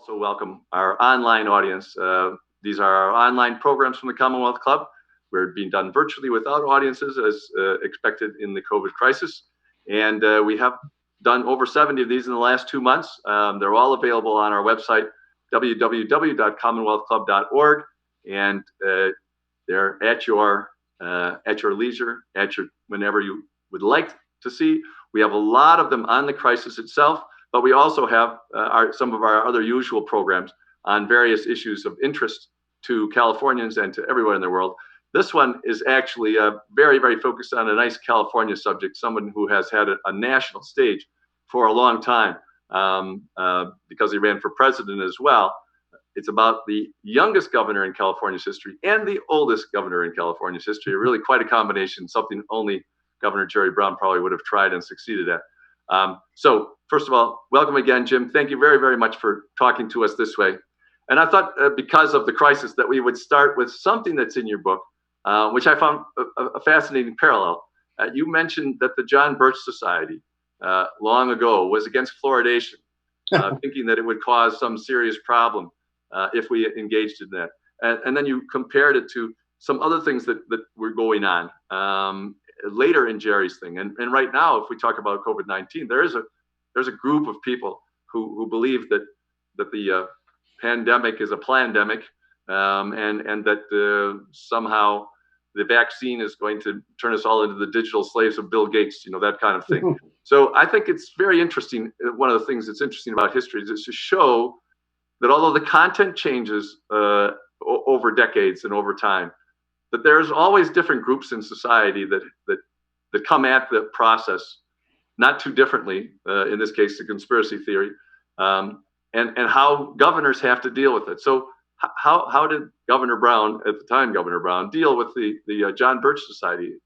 also welcome our online audience. These are our online programs from the Commonwealth Club. We're being done virtually without audiences as expected in the COVID crisis. And we have done over 70 of these in the last 2 months. They're all available on our website, www.commonwealthclub.org. And they're at your leisure, whenever you would like to see. We have a lot of them on the crisis itself, but we also have some of our other usual programs on various issues of interest to Californians and to everyone in the world. This one is actually very, very focused on a nice California subject, someone who has had a national stage for a long time because he ran for president as well. It's about the youngest governor in California's history and the oldest governor in California's history. Really quite a combination, something only Governor Jerry Brown probably would have tried and succeeded at. So first of all, welcome again, Jim. Thank you very, very much for talking to us this way. And I thought because of the crisis that we would start with something that's in your book, which I found a fascinating parallel. You mentioned that the John Birch Society long ago was against fluoridation, thinking that it would cause some serious problem if we engaged in that. And then you compared it to some other things that were going on later in Jerry's thing. And right now, if we talk about COVID-19, there's a group of people who believe that the pandemic is a plandemic, and that somehow the vaccine is going to turn us all into the digital slaves of Bill Gates, that kind of thing. So I think it's very interesting. One of the things that's interesting about history is to show that although the content changes over decades and over time, that there's always different groups in society that come at the process not too differently. In this case, the conspiracy theory, and how governors have to deal with it. So how did Governor Brown, at the time Governor Brown, deal with the John Birch Society?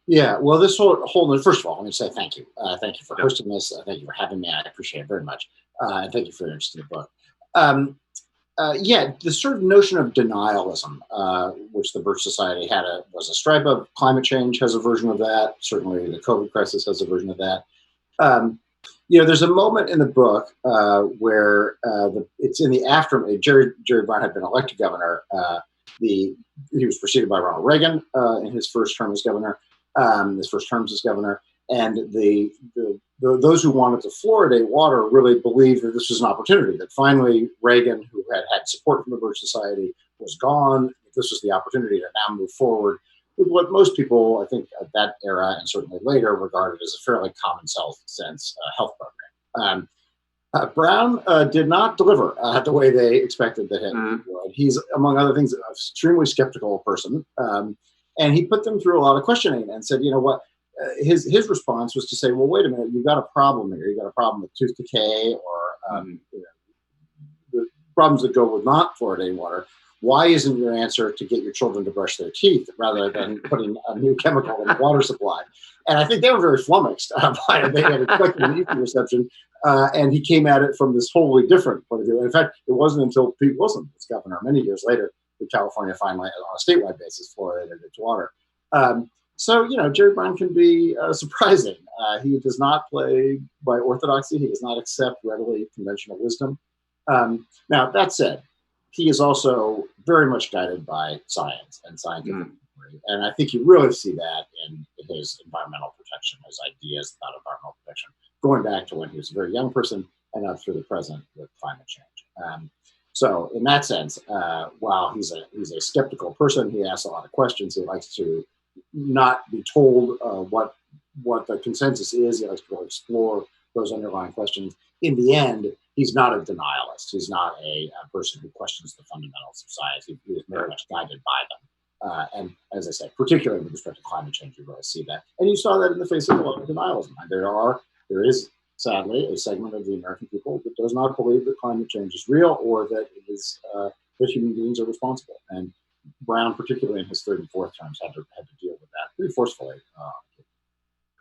Yeah, well, this whole first of all, let me say thank you. Thank you for hosting this. Thank you for having me. I appreciate it very much. And thank you for your interest in the book. The sort of notion of denialism, which the Birch Society was a stripe of. Climate change has a version of that. Certainly the COVID crisis has a version of that. There's a moment in the book where it's in the aftermath. Jerry Brown had been elected governor. He was preceded by Ronald Reagan in his first term as governor. His first terms as governor. And those who wanted to fluoridate water really believed that this was an opportunity, that finally Reagan, who had support from the Birch Society, was gone. This was the opportunity to now move forward with what most people, I think, at that era and certainly later regarded as a fairly common sense health program. Brown did not deliver the way they expected that he would. He's, among other things, an extremely skeptical person. And he put them through a lot of questioning and said, you know what? His response was to say, well, wait a minute, you've got a problem here. You've got a problem with tooth decay or the problems that go with not fluoridated water. Why isn't your answer to get your children to brush their teeth rather than putting a new chemical in the water supply? And I think they were very flummoxed by it. They had expected an equal reception. And he came at it from this wholly different point of view. In fact, it wasn't until Pete Wilson was governor many years later that California finally, on a statewide basis, fluoridated its water. So, Jerry Brown can be surprising. He does not play by orthodoxy. He does not accept readily conventional wisdom. Now, that said, he is also very much guided by science and scientific inquiry. And I think you really see that in his environmental protection, his ideas about environmental protection, going back to when he was a very young person and up through the present with climate change. So in that sense, while he's a skeptical person, he asks a lot of questions. He likes to not be told what the consensus is. He likes to explore those underlying questions. In the end, he's not a denialist. He's not a person who questions the fundamentals of science. He is very much guided by them. And as I said, particularly with respect to climate change, you really see that. And you saw that in the face of a lot of denialism. There is, sadly, a segment of the American people that does not believe that climate change is real or that it is that human beings are responsible. And Brown, particularly in his third and fourth terms, had to deal with that pretty forcefully.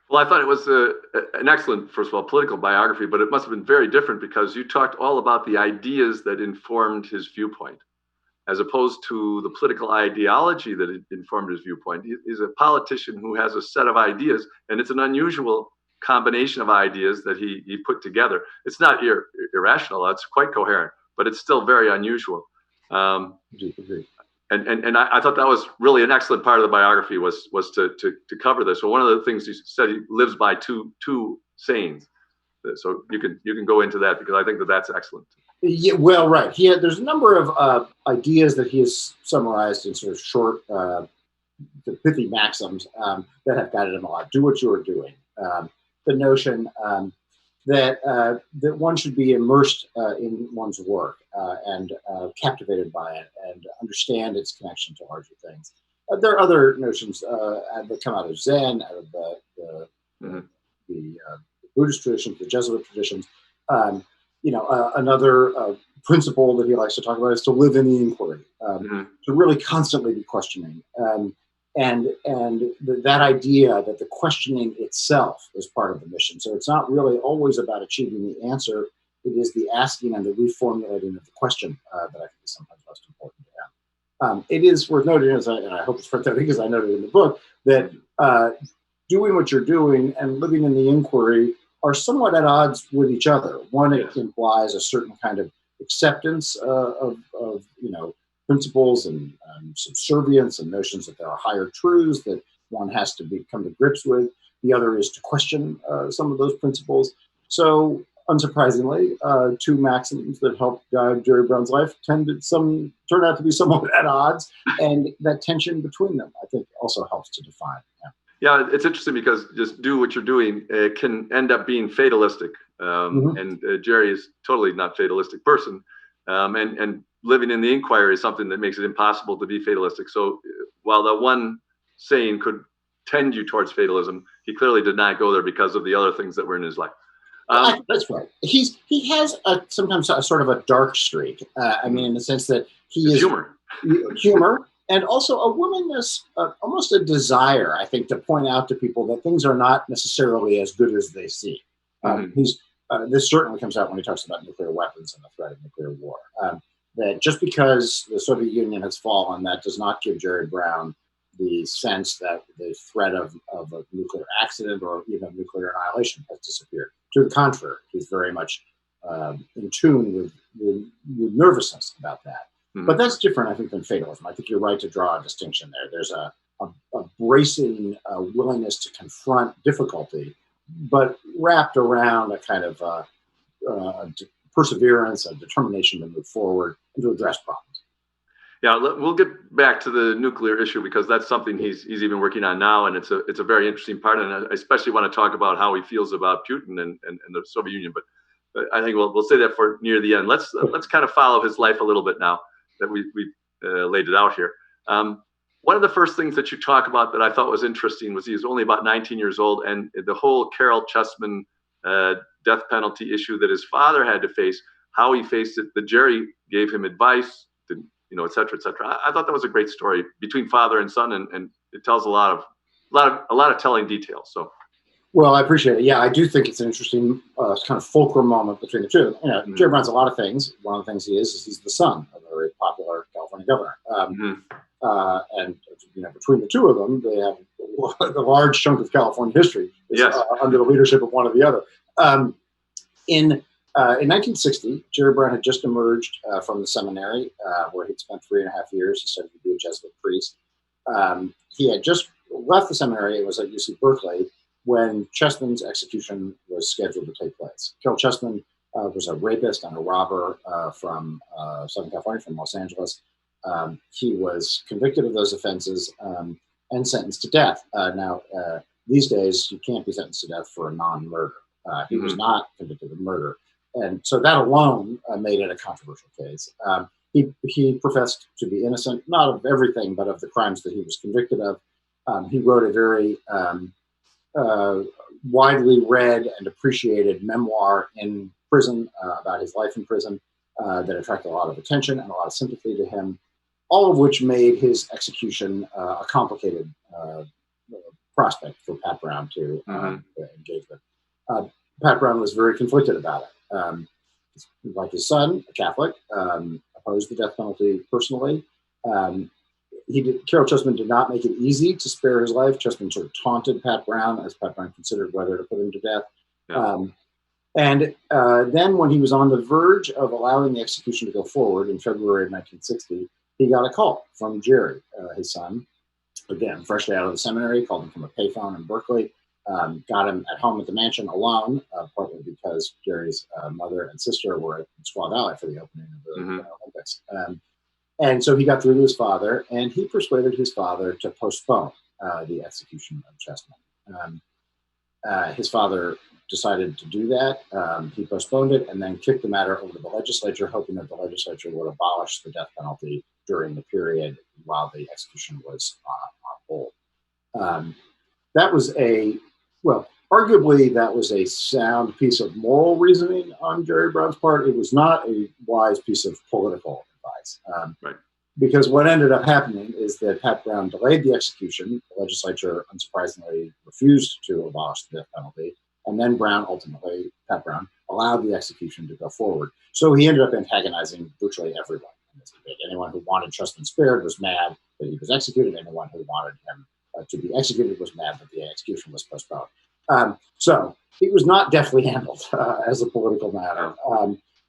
Well, I thought it was an excellent, first of all, political biography, but it must have been very different because you talked all about the ideas that informed his viewpoint, as opposed to the political ideology that informed his viewpoint. He's a politician who has a set of ideas, and it's an unusual combination of ideas that he put together. It's not irrational, it's quite coherent. but it's still very unusual. Agreed. And I thought that was really an excellent part of the biography was to cover this. So one of the things he said, he lives by two sayings. So you can go into that, because I think that's excellent. Yeah, well, right. There's a number of ideas that he has summarized in sort of short, pithy maxims that have guided him a lot. Do what you are doing. The notion that one should be immersed in one's work and captivated by it and understand its connection to larger things. There are other notions that come out of Zen, out of the Buddhist traditions, the Jesuit traditions. Another principle that he likes to talk about is to live in the inquiry, to really constantly be questioning. And that idea that the questioning itself is part of the mission. So it's not really always about achieving the answer. It is the asking and the reformulating of the question that I think is sometimes most important to him. It is worth noting, and I hope it's worth noting because I noted in the book, that doing what you're doing and living in the inquiry are somewhat at odds with each other. One, it implies a certain kind of acceptance of principles and subservience and notions that there are higher truths that one has to come to grips with. The other is to question some of those principles. So, unsurprisingly, two maxims that helped guide Jerry Brown's life turned out to be somewhat at odds, and that tension between them, I think, also helps to define. Yeah, it's interesting because just do what you're doing can end up being fatalistic. And Jerry is totally not fatalistic person. And living in the inquiry is something that makes it impossible to be fatalistic. So while the one saying could tend you towards fatalism, he clearly did not go there because of the other things that were in his life. That's right. He has sometimes a sort of a dark streak. I mean, in the sense that he is humor. And also a willingness, almost a desire, I think, to point out to people that things are not necessarily as good as they seem. This certainly comes out when he talks about nuclear weapons and the threat of nuclear war. That just because the Soviet Union has fallen, that does not give Jerry Brown the sense that the threat of a nuclear accident or even nuclear annihilation has disappeared. To the contrary, he's very much in tune with nervousness about that. But that's different, I think, than fatalism. I think you're right to draw a distinction there. There's a bracing willingness to confront difficulty, but wrapped around a kind of perseverance, a determination to move forward and to address problems. Yeah, we'll get back to the nuclear issue because that's something he's even working on now, and it's a very interesting part. And I especially want to talk about how he feels about Putin and the Soviet Union. But I think we'll say that for near the end. Let's kind of follow his life a little bit now that we laid it out here. One of the first things that you talk about that I thought was interesting was he was only about 19 years old, and the whole Caryl Chessman death penalty issue that his father had to face, how he faced it, that Jerry gave him advice, et cetera, et cetera. I thought that was a great story between father and son, and it tells a lot of telling details. So. Well, I appreciate it. Yeah, I do think it's an interesting kind of fulcrum moment between the two. Jerry Brown's a lot of things. One of the things he is he's the son of a very popular California governor. And between the two of them, they have a large chunk of California history under the leadership of one or the other. In 1960, Jerry Brown had just emerged from the seminary where he'd spent 3.5 years. He studied to be a Jesuit priest. He had just left the seminary. It was at UC Berkeley when Chessman's execution was scheduled to take place. Caryl Chessman was a rapist and a robber from Southern California, from Los Angeles. He was convicted of those offenses and sentenced to death. Now, these days, you can't be sentenced to death for a non-murder. He was not convicted of murder. And so that alone made it a controversial case. He professed to be innocent, not of everything, but of the crimes that he was convicted of. He wrote a very widely read and appreciated memoir in prison about his life in prison that attracted a lot of attention and a lot of sympathy to him, all of which made his execution a complicated prospect for Pat Brown to engage with. Pat Brown was very conflicted about it. Like his son, a Catholic, opposed the death penalty personally. Caryl Chessman did not make it easy to spare his life. Chessman sort of taunted Pat Brown as Pat Brown considered whether to put him to death. And then when he was on the verge of allowing the execution to go forward in February of 1960, he got a call from Jerry, his son, again, freshly out of the seminary, called him from a payphone in Berkeley, got him at home at the mansion alone, partly because Jerry's mother and sister were at Squaw Valley for the opening of the Olympics. And so he got through to his father, and he persuaded his father to postpone the execution of Chessman. His father decided to do that. He postponed it and then kicked the matter over to the legislature, hoping that the legislature would abolish the death penalty during the period while the execution was on hold. That was arguably that was a sound piece of moral reasoning on Jerry Brown's part. It was not a wise piece of political advice. Right. Because what ended up happening is that Pat Brown delayed the execution. The legislature, unsurprisingly, refused to abolish the death penalty. And then Pat Brown, allowed the execution to go forward. So he ended up antagonizing virtually everyone in this debate. Anyone who wanted Chessman spared was mad that he was executed. Anyone who wanted him to be executed was mad that the execution was postponed. So it was not deftly handled as a political matter.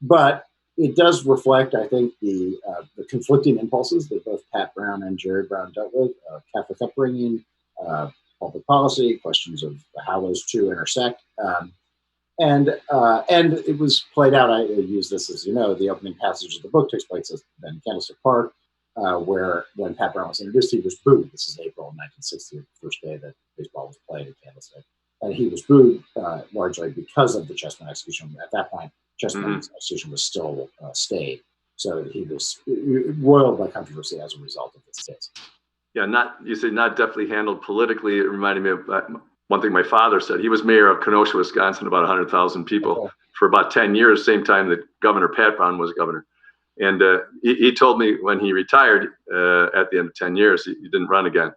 But it does reflect, I think, the conflicting impulses that both Pat Brown and Jerry Brown dealt with: Catholic upbringing, public policy, questions of how those two intersect, and it was played out. I use this as the opening passage of the book takes place in Candlestick Park, where when Pat Brown was introduced, he was booed. This is April 1960, the first day that baseball was played at Candlestick, and he was booed largely because of the Chessman execution. At that point, Chessman's execution was still stayed, so he was roiled by controversy as a result of this case. Yeah, not deftly handled politically. It reminded me of one thing my father said. He was mayor of Kenosha, Wisconsin, about 100,000 people for about 10 years, same time that Governor Pat Brown was governor. And he told me when he retired at the end of 10 years, he didn't run again.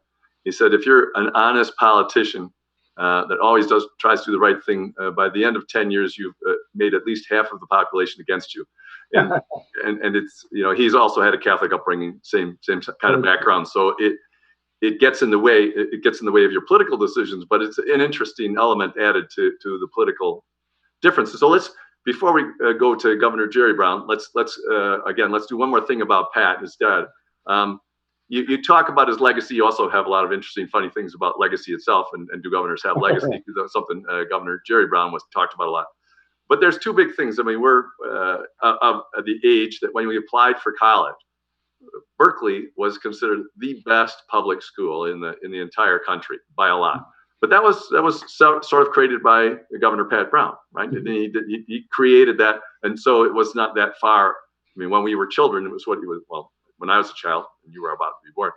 He said, if you're an honest politician that always tries to do the right thing, by the end of 10 years, you've made at least half of the population against you. And and it's, he's also had a Catholic upbringing, same kind of background. So it gets in the way. It gets in the way of your political decisions, but it's an interesting element added to the political differences. So before we go to Governor Jerry Brown, let's do one more thing about Pat, his dad. You talk about his legacy. You also have a lot of interesting, funny things about legacy itself, and do governors have legacy? Because that's something Governor Jerry Brown was talked about a lot. But there's two big things. I mean, we're of the age that when we applied for college, Berkeley was considered the best public school in the entire country by a lot. But that was sort of created by Governor Pat Brown, right? And he created that, and so it was not that far. I mean, when we were children, it was what he was. Well, when I was a child, and you were about to be born,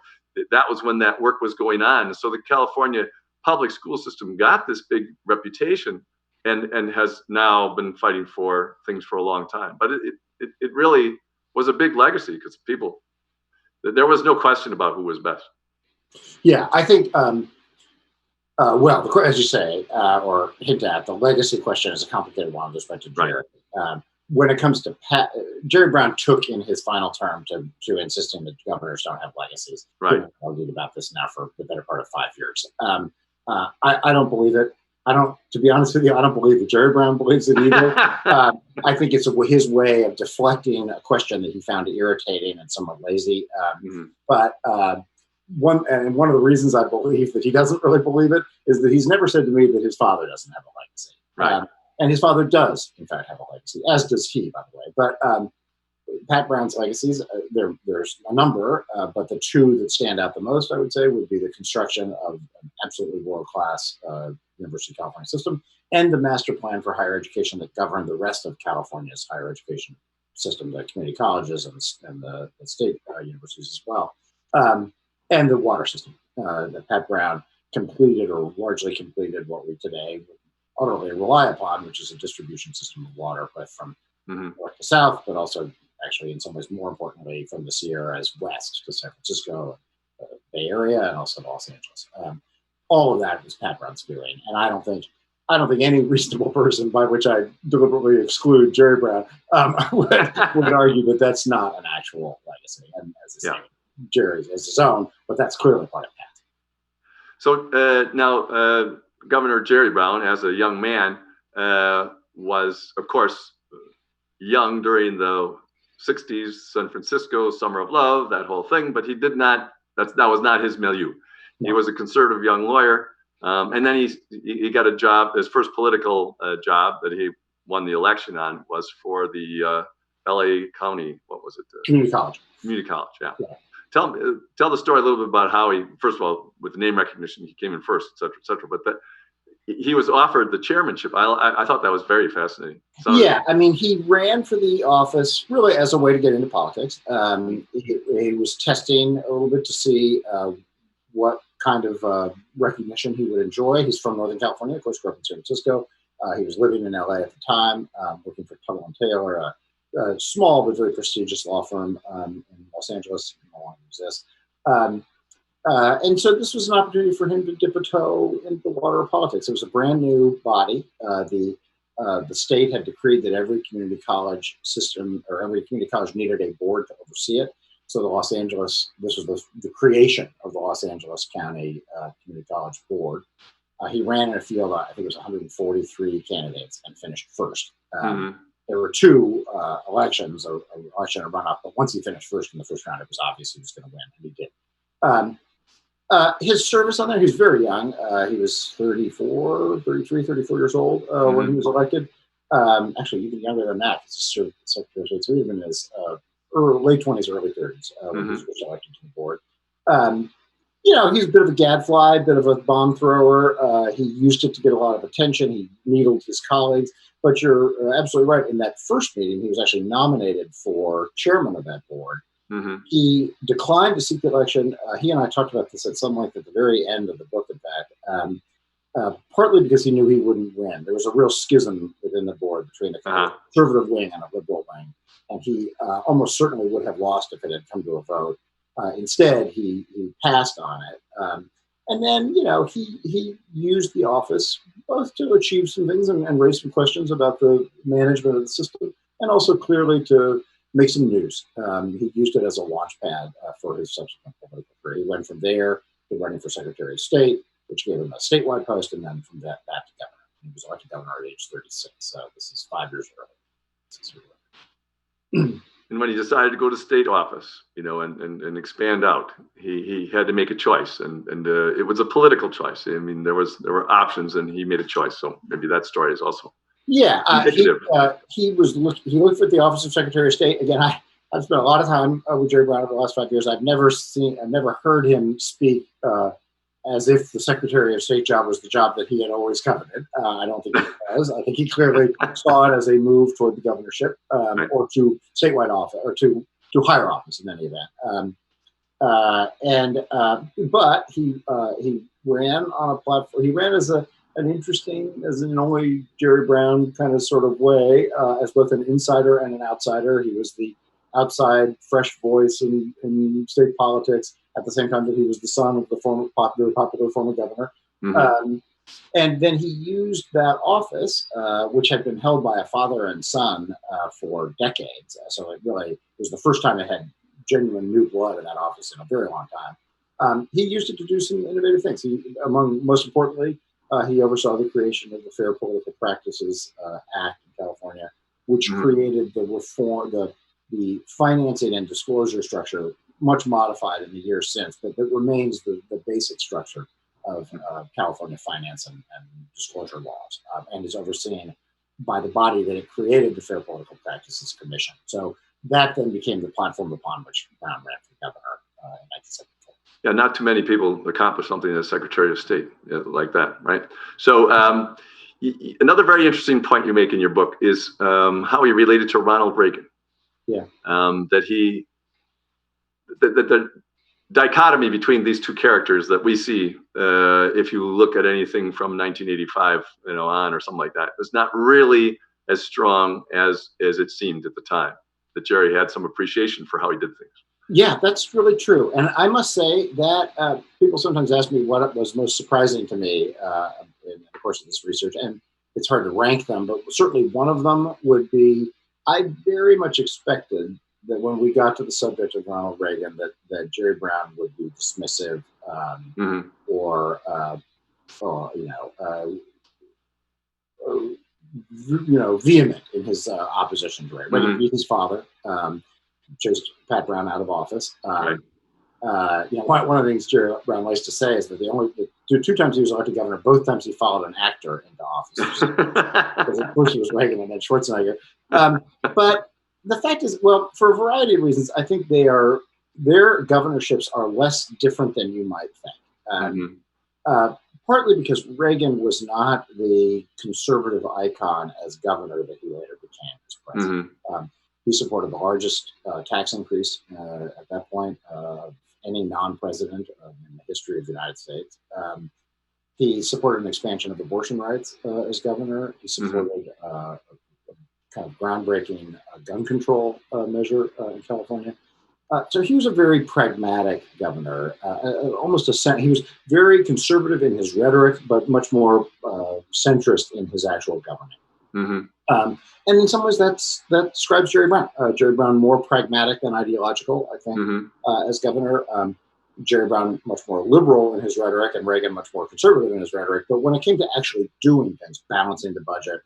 that was when that work was going on. And so the California public school system got this big reputation, and has now been fighting for things for a long time. But it really was a big legacy because there was no question about who was best. Yeah, I think, as you say, or hint at, the legacy question is a complicated one with respect to Jerry. Right. When it comes to Pat, Jerry Brown took in his final term to insisting that governors don't have legacies. Right. We've argued about this now for the better part of 5 years. I don't believe it. To be honest with you, I don't believe that Jerry Brown believes it either. I think it's his way of deflecting a question that he found irritating and somewhat lazy. But one of the reasons I believe that he doesn't really believe it is that he's never said to me that his father doesn't have a legacy. Right. And his father does, in fact, have a legacy, as does he, by the way. But Pat Brown's legacies, there's a number, but the two that stand out the most, I would say, would be the construction of an absolutely world-class University of California system and the master plan for higher education that governed the rest of California's higher education system, the community colleges and the state universities as well, and the water system. That Pat Brown completed or largely completed what we today utterly rely upon, which is a distribution system of water, but from north to south, but also actually in some ways more importantly from the Sierras west to San Francisco, Bay Area, and also Los Angeles. All of that was Pat Brown's doing, and I don't think any reasonable person, by which I deliberately exclude Jerry Brown, would argue that that's not an actual legacy. And as I say, Jerry has his own, but that's clearly part of Pat. So now, Governor Jerry Brown, as a young man, was, of course, young during the 60s, San Francisco, Summer of Love, that whole thing, but he did not, that was not his milieu. He was a conservative young lawyer. And then he got a job, his first political job that he won the election on was for the LA County, what was it? Community college. Community college, yeah. Tell the story a little bit about how he, first of all, with the name recognition, he came in first, et cetera, but that he was offered the chairmanship. I thought that was very fascinating. Yeah, I mean, he ran for the office really as a way to get into politics. He was testing a little bit to see what kind of recognition he would enjoy. He's from Northern California, of course, grew up in San Francisco. He was living in LA at the time, working for Tuttle and Taylor, a small but very prestigious law firm in Los Angeles. No longer exists. And so this was an opportunity for him to dip a toe into the water of politics. It was a brand new body. The state had decreed that every community college system or every community college needed a board to oversee it. So this was the creation of the Los Angeles County Community College Board. He ran in a field, I think it was 143 candidates, and finished first. There were two elections, an election and a runoff, but once he finished first in the first round, it was obvious he was going to win, and he did. His service on there, he was very young. He was 34 years old when he was elected. Actually, even younger than that. He's served as Secretary of State, so even in his late 20s, early 30s when he was first elected to the board. He's a bit of a gadfly, a bit of a bomb thrower. He used it to get a lot of attention. He needled his colleagues. But you're absolutely right. In that first meeting, he was actually nominated for chairman of that board. He declined to seek the election. He and I talked about this at some length at the very end of the book, in fact, partly because he knew he wouldn't win. There was a real schism within the board between the conservative wing and the liberal wing. And he almost certainly would have lost if it had come to a vote. Instead, he passed on it. And then, he used the office both to achieve some things and raise some questions about the management of the system, and also clearly to make some news. He used it as a launch pad for his subsequent political career. He went from there to running for Secretary of State, which gave him a statewide post, and then from that back to governor. He was elected governor at age 36, so this is 5 years early. And when he decided to go to state office, and expand out, he had to make a choice, and it was a political choice. I mean, there were options, and he made a choice. So maybe that story is also he looked at the office of Secretary of State. Again, I've spent a lot of time with Jerry Brown over the last 5 years. I've never heard him speak as if the Secretary of State job was the job that he had always coveted. I don't think he was. I think he clearly saw it as a move toward the governorship or to statewide office or to higher office in any event. But he ran on a platform. He ran as an only Jerry Brown kind of sort of way, as both an insider and an outsider. He was the outside fresh voice in state politics, at the same time that he was the son of the very popular former governor. And then he used that office, which had been held by a father and son for decades. So it really was the first time it had genuine new blood in that office in a very long time. He used it to do some innovative things. Most importantly, he oversaw the creation of the Fair Political Practices Act in California, which created the reform, the financing and disclosure structure, much modified in the years since, but it remains the basic structure of California finance and disclosure laws, and is overseen by the body that it created, the Fair Political Practices Commission. So that then became the platform upon which Brown ran for governor in 1974. Yeah, not too many people accomplish something as Secretary of State like that, right? So another very interesting point you make in your book is how he related to Ronald Reagan. Yeah. That the dichotomy between these two characters that we see, if you look at anything from 1985, on or something like that, is not really as strong as it seemed at the time. That Jerry had some appreciation for how he did things. Yeah, that's really true. And I must say that people sometimes ask me what was most surprising to me in the course of this research, and it's hard to rank them, but certainly one of them would be, I very much expected that when we got to the subject of Ronald Reagan, that Jerry Brown would be dismissive vehement in his opposition to Reagan. Reagan Mhm. beat his father, chased Pat Brown out of office. Right. One of the things Jerry Brown likes to say is that the two times he was elected governor, both times he followed an actor into office. Because of course it was Reagan and then Schwarzenegger. But the fact is, well, for a variety of reasons, I think their governorships are less different than you might think. Mhm. Partly because Reagan was not the conservative icon as governor that he later became as president. Mhm. He supported the largest tax increase at that point of any non-president in the history of the United States. He supported an expansion of abortion rights as governor. He supported a kind of groundbreaking gun control measure in California. So he was a very pragmatic governor, he was very conservative in his rhetoric, but much more centrist in his actual governing. Mhm. And in some ways, that describes Jerry Brown. Jerry Brown more pragmatic than ideological, I think, Mhm. as governor. Jerry Brown much more liberal in his rhetoric, and Reagan much more conservative in his rhetoric. But when it came to actually doing things, balancing the budget,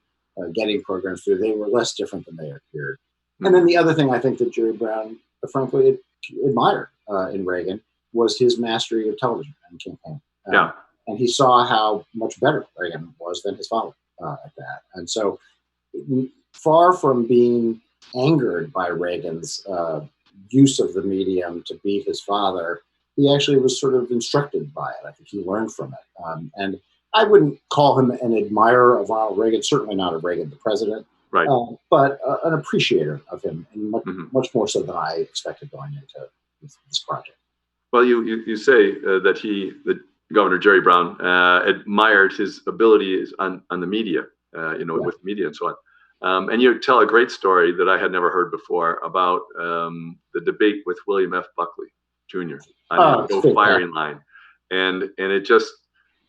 getting programs through, they were less different than they appeared. And then the other thing I think that Jerry Brown, frankly, admired in Reagan was his mastery of television and campaign. Yeah. And he saw how much better Reagan was than his father at that. And so, far from being angered by Reagan's use of the medium to beat his father, he actually was sort of instructed by it. I think he learned from it. And I wouldn't call him an admirer of Ronald Reagan, certainly not of Reagan the president, Right. but an appreciator of him, and much more so than I expected going into this project. Well, you say that Governor Jerry Brown admired his abilities on the media, with media and so on. And you tell a great story that I had never heard before about the debate with William F. Buckley Jr. on the firing line, and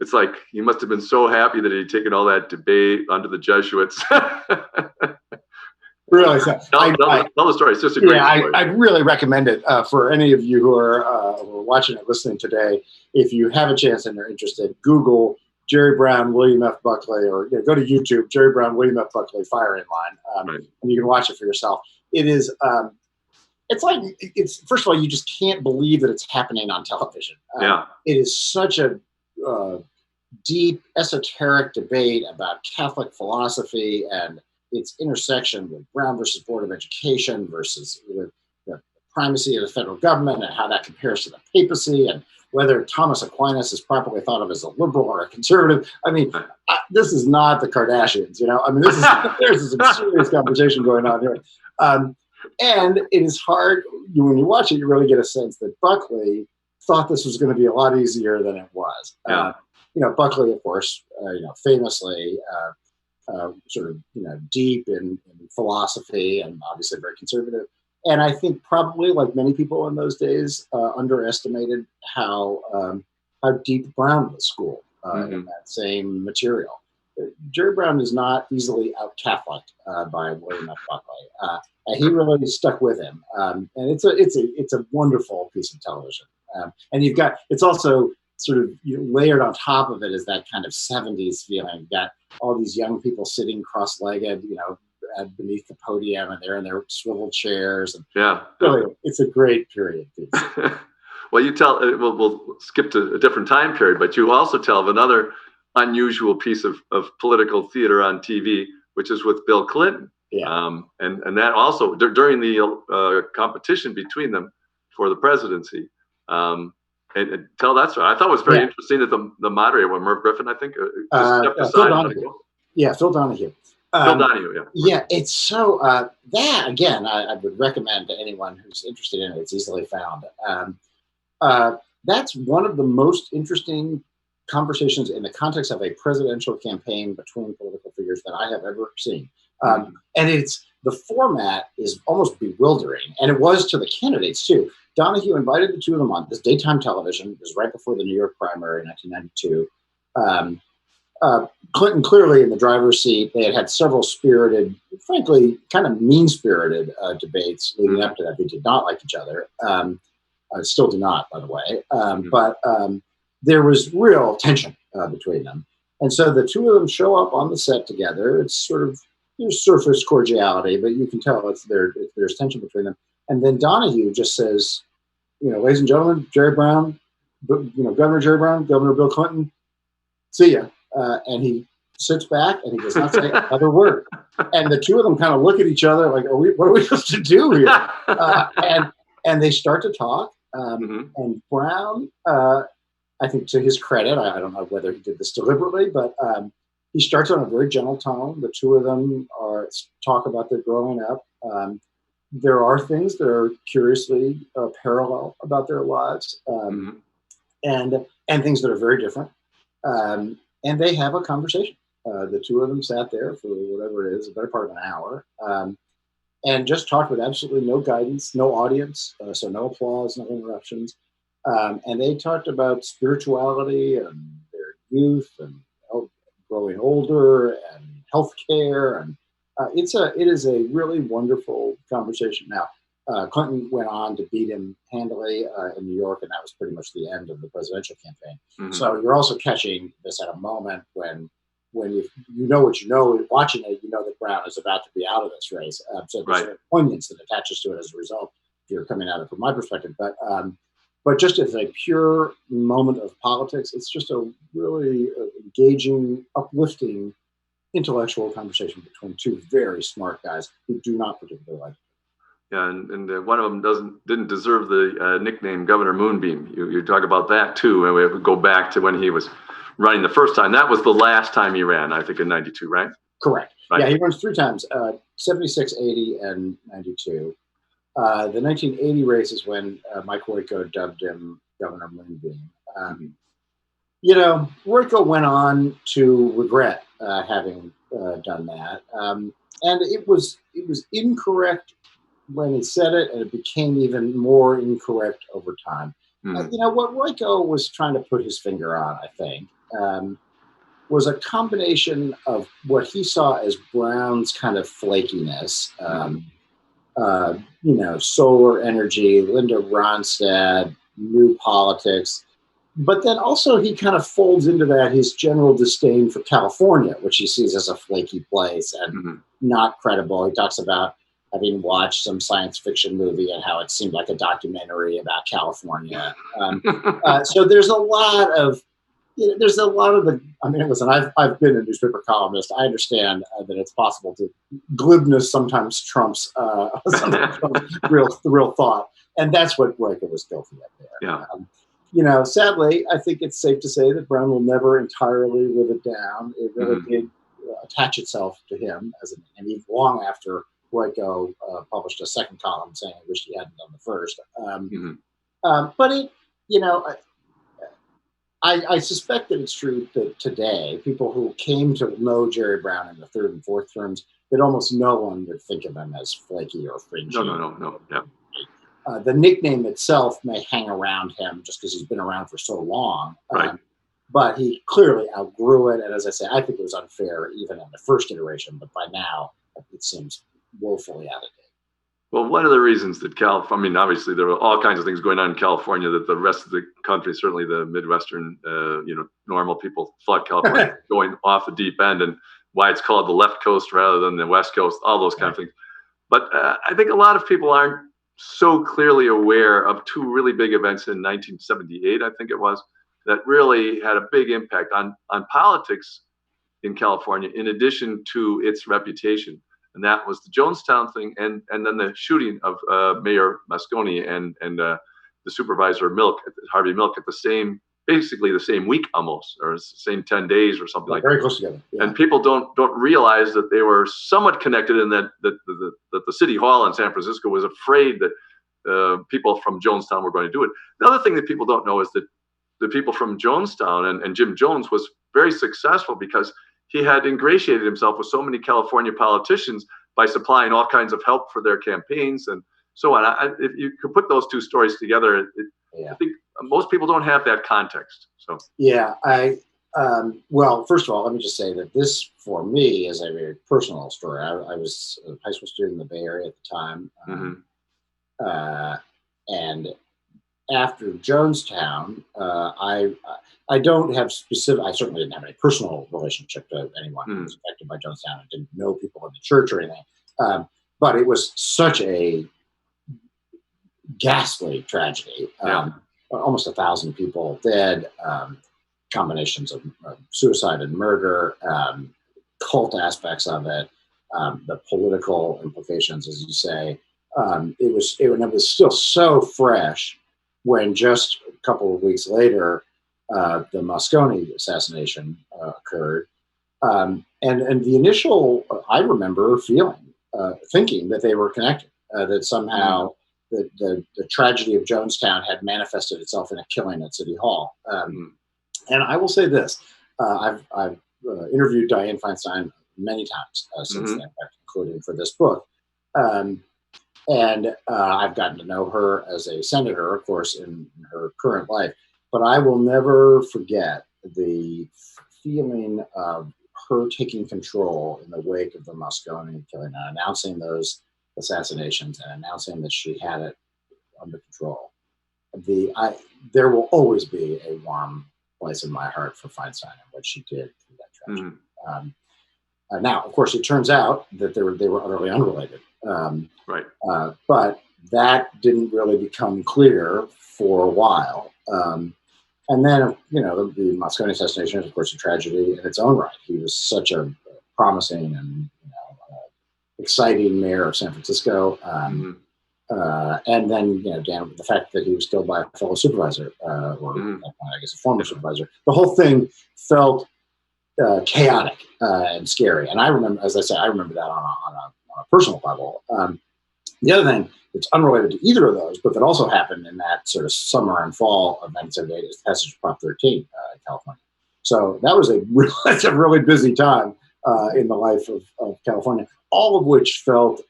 it's like he must have been so happy that he'd taken all that debate under the Jesuits. Really, so tell the story. It's just a great story. I'd really recommend it for any of you who are watching it, listening today. If you have a chance and are interested, Google Jerry Brown, William F. Buckley, or go to YouTube, Jerry Brown, William F. Buckley firing line, Right. and you can watch it for yourself. It is. First of all, you just can't believe that it's happening on television. It is such a deep, esoteric debate about Catholic philosophy and its intersection with Brown versus Board of Education versus with the primacy of the federal government and how that compares to the papacy, and whether Thomas Aquinas is properly thought of as a liberal or a conservative. I mean, this is not the Kardashians, I mean, there's some serious conversation going on here. And it is hard, when you watch it, you really get a sense that Buckley thought this was going to be a lot easier than it was. Buckley, of course, famously sort of, deep in philosophy and obviously very conservative. And I think probably, like many people in those days, underestimated how deep Brown was schooled in that same material. Jerry Brown is not easily out-Catholic by William F. Buckley. And he really stuck with him. And it's a wonderful piece of television. And it's also sort of layered on top of it is that kind of 70s feeling. You've got all these young people sitting cross-legged, beneath the podium, and they're in their swivel chairs. And really, it's a great period piece. Well, you tell. We'll skip to a different time period, but you also tell of another unusual piece of political theater on TV, which is with Bill Clinton. Yeah. And that also during the competition between them for the presidency. And tell that story. I thought it was very interesting that the moderator, Merv Griffin, I think, stepped aside. Phil Donahue. Phil Donahue. Phil Donahue, yeah. Yeah, it's so, that, again, I would recommend to anyone who's interested in it. It's easily found. That's one of the most interesting conversations in the context of a presidential campaign between political figures that I have ever seen. And the format is almost bewildering. And it was to the candidates, too. Donahue invited the two of them on this daytime television. It was right before the New York primary in 1992. Clinton clearly in the driver's seat. They had several spirited, frankly, kind of mean-spirited debates leading up to that. They did not like each other. Still do not, by the way. But there was real tension between them. And so the two of them show up on the set together. It's sort of there's surface cordiality, but you can tell there's tension between them. And then Donahue just says, ladies and gentlemen, Jerry Brown, Governor Jerry Brown, Governor Bill Clinton, see ya. And he sits back and he does not say another word. And the two of them kind of look at each other like, what are we supposed to do here? And they start to talk. And Brown, I think to his credit, I don't know whether he did this deliberately, but he starts on a very gentle tone. The two of them talk about their growing up. There are things that are curiously parallel about their lives, and things that are very different. And they have a conversation. The two of them sat there for whatever it is, a better part of an hour, and just talked with absolutely no guidance, no audience, so no applause, no interruptions. And they talked about spirituality and their youth and growing older and healthcare, and it is a really wonderful conversation. Now, Clinton went on to beat him handily in New York, and that was pretty much the end of the presidential campaign. So you're also catching this at a moment when you know what you know, watching it, you know that Brown is about to be out of this race. So there's a poignance that attaches to it as a result, if you're coming at it from my perspective. But just as a pure moment of politics, it's just a really engaging, uplifting, intellectual conversation between two very smart guys who do not particularly like it. Yeah, and one of them didn't deserve the nickname Governor Moonbeam. You talk about that too, and we have to go back to when he was running the first time. That was the last time he ran, I think, in '92, right? Correct. Right. Yeah, he runs three times, 76, 80, and 92. The 1980 race is when Mike Royko dubbed him Governor Moonbeam. Royko went on to regret having done that, and it was incorrect when he said it, and it became even more incorrect over time. What Royko was trying to put his finger on, I think, was a combination of what he saw as Brown's kind of flakiness. Solar energy, Linda Ronstadt, new politics. But then also he kind of folds into that his general disdain for California, which he sees as a flaky place and not credible. He talks about having watched some science fiction movie and how it seemed like a documentary about California. So there's a lot of listen, I've been a newspaper columnist. I understand that it's possible to glibness sometimes trumps real thought. And that's what Royko was guilty of there. Yeah. Sadly, I think it's safe to say that Brown will never entirely live it down. It really did attach itself to him and even long after Royko published a second column saying he wished he hadn't done the first. But I suspect that it's true that today, people who came to know Jerry Brown in the third and fourth terms, that almost no one would think of him as flaky or fringy. No. Yeah. The nickname itself may hang around him just because he's been around for so long. Right. But he clearly outgrew it. And as I say, I think it was unfair even in the first iteration. But by now, it seems woefully out of date. Well, one of the reasons that obviously there were all kinds of things going on in California that the rest of the country, certainly the Midwestern, normal people thought California was going off the deep end, and why it's called the left coast rather than the west coast, all those kind of things. But I think a lot of people aren't so clearly aware of two really big events in 1978, I think it was, that really had a big impact on politics in California, in addition to its reputation. And that was the Jonestown thing, and then the shooting of Mayor Moscone and the supervisor Harvey Milk, at basically the same week almost, or the same 10 days or something like that. Very close together. Yeah. And people don't realize that they were somewhat connected, in that the city hall in San Francisco was afraid that people from Jonestown were going to do it. The other thing that people don't know is that the people from Jonestown and Jim Jones was very successful because he had ingratiated himself with so many California politicians by supplying all kinds of help for their campaigns and so on. If you could put those two stories together, I think most people don't have that context. So yeah, well, first of all, let me just say that this, for me, is a very personal story. I was a high school student in the Bay Area at the time, and after Jonestown, I don't have specific. I certainly didn't have any personal relationship to anyone who was affected by Jonestown. I didn't know people in the church or anything. But it was such a ghastly tragedy. Almost 1,000 people dead. Combinations of suicide and murder, cult aspects of it, the political implications, as you say. It was still so fresh when just a couple of weeks later, the Moscone assassination occurred. And the initial, I remember thinking that they were connected, that somehow the tragedy of Jonestown had manifested itself in a killing at City Hall. And I will say this: I've interviewed Dianne Feinstein many times since then, including for this book, and I've gotten to know her as a senator, of course, in her current life. But I will never forget the feeling of her taking control in the wake of the Moscone killing, and announcing those assassinations and announcing that she had it under control. There will always be a warm place in my heart for Feinstein and what she did through that tragedy. Now, of course, it turns out that they were utterly unrelated. Right. But that didn't really become clear for a while. And then, the Moscone assassination is, of course, a tragedy in its own right. He was such a promising and exciting mayor of San Francisco. And then, Dan, the fact that he was killed by a fellow supervisor, or I guess a former supervisor, the whole thing felt chaotic and scary. And I remember, as I said, I remember that on a personal level. The other thing that's unrelated to either of those, but that also happened in that sort of summer and fall of 1978, is the passage of Prop 13 in California. So that was that's a really busy time in the life of California, all of which felt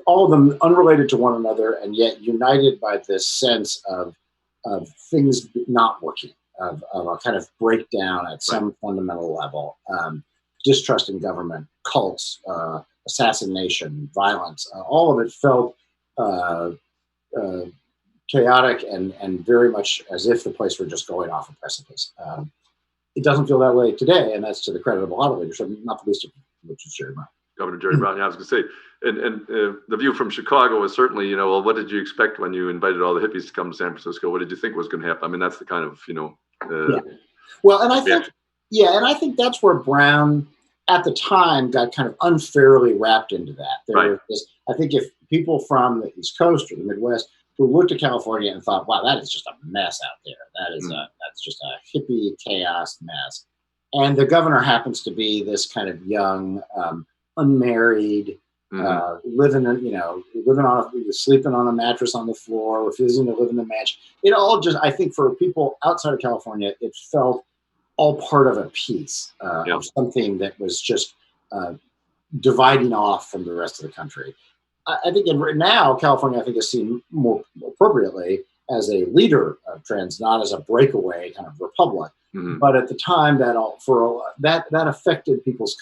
all of them unrelated to one another, and yet united by this sense of things not working, of a kind of breakdown at some fundamental level, distrust in government, cults, assassination, violence. All of it felt chaotic and very much as if the place were just going off a precipice. It doesn't feel that way today, and that's to the credit of a lot of leadership, not the least of which is Jerry Brown. Governor Jerry Brown, I was going to say, and the view from Chicago was certainly, well, what did you expect when you invited all the hippies to come to San Francisco? What did you think was going to happen? I mean, that's the kind of, Well, and I think that's where Brown at the time got kind of unfairly wrapped into that. I think if people from the East Coast or the Midwest who looked at California and thought, wow, that is just a mess out there. That is that's just a hippie chaos mess. And the governor happens to be this kind of young, unmarried, sleeping on a mattress on the floor, refusing to live in the mansion. It all just, I think, for people outside of California, it felt all part of a piece of something that was just dividing off from the rest of the country. I think now California, I think, is seen more appropriately as a leader of trends, not as a breakaway kind of republic. But at the time, that affected people's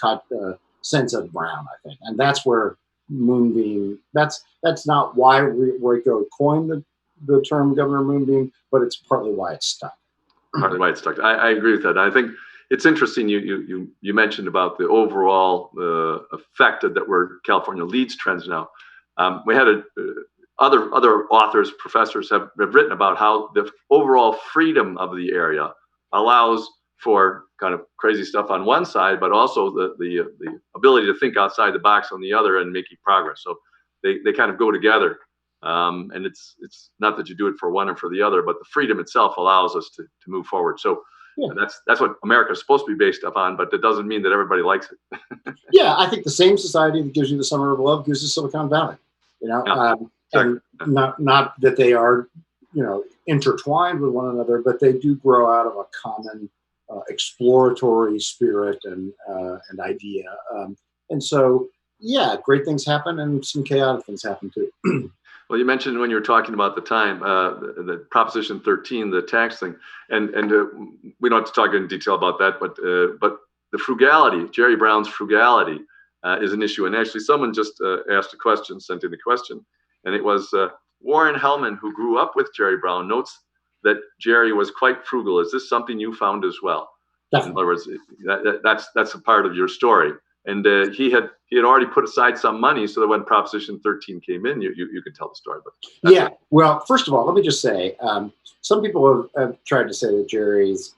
sense of Brown, I think, and that's where Moonbeam. That's not why Royko coined the term Governor Moonbeam, but it's partly why it stuck. Partly why it stuck. I agree with that. I think it's interesting. You mentioned about the overall effect that where California leads trends now. We had other authors, professors have written about how the overall freedom of the area allows for kind of crazy stuff on one side, but also the ability to think outside the box on the other and making progress. So they kind of go together. And it's not that you do it for one or for the other, but the freedom itself allows us to move forward. So that's what America is supposed to be based upon, but that doesn't mean that everybody likes it. Yeah, I think the same society that gives you the Summer of Love gives you Silicon Valley. And not that they are, intertwined with one another, but they do grow out of a common exploratory spirit and idea. And so, great things happen and some chaotic things happen too. Well, you mentioned when you were talking about the time, the Proposition 13, the tax thing, and we don't have to talk in detail about that, but the frugality, Jerry Brown's frugality, is an issue. And actually, someone just asked a question, sent in a question, and it was, Warren Hellman, who grew up with Jerry Brown, notes that Jerry was quite frugal. Is this something you found as well? Definitely. In other words, that's a part of your story. And he had already put aside some money so that when Proposition 13 came in, you could tell the story. But yeah, well, first of all, let me just say, some people have tried to say that Jerry's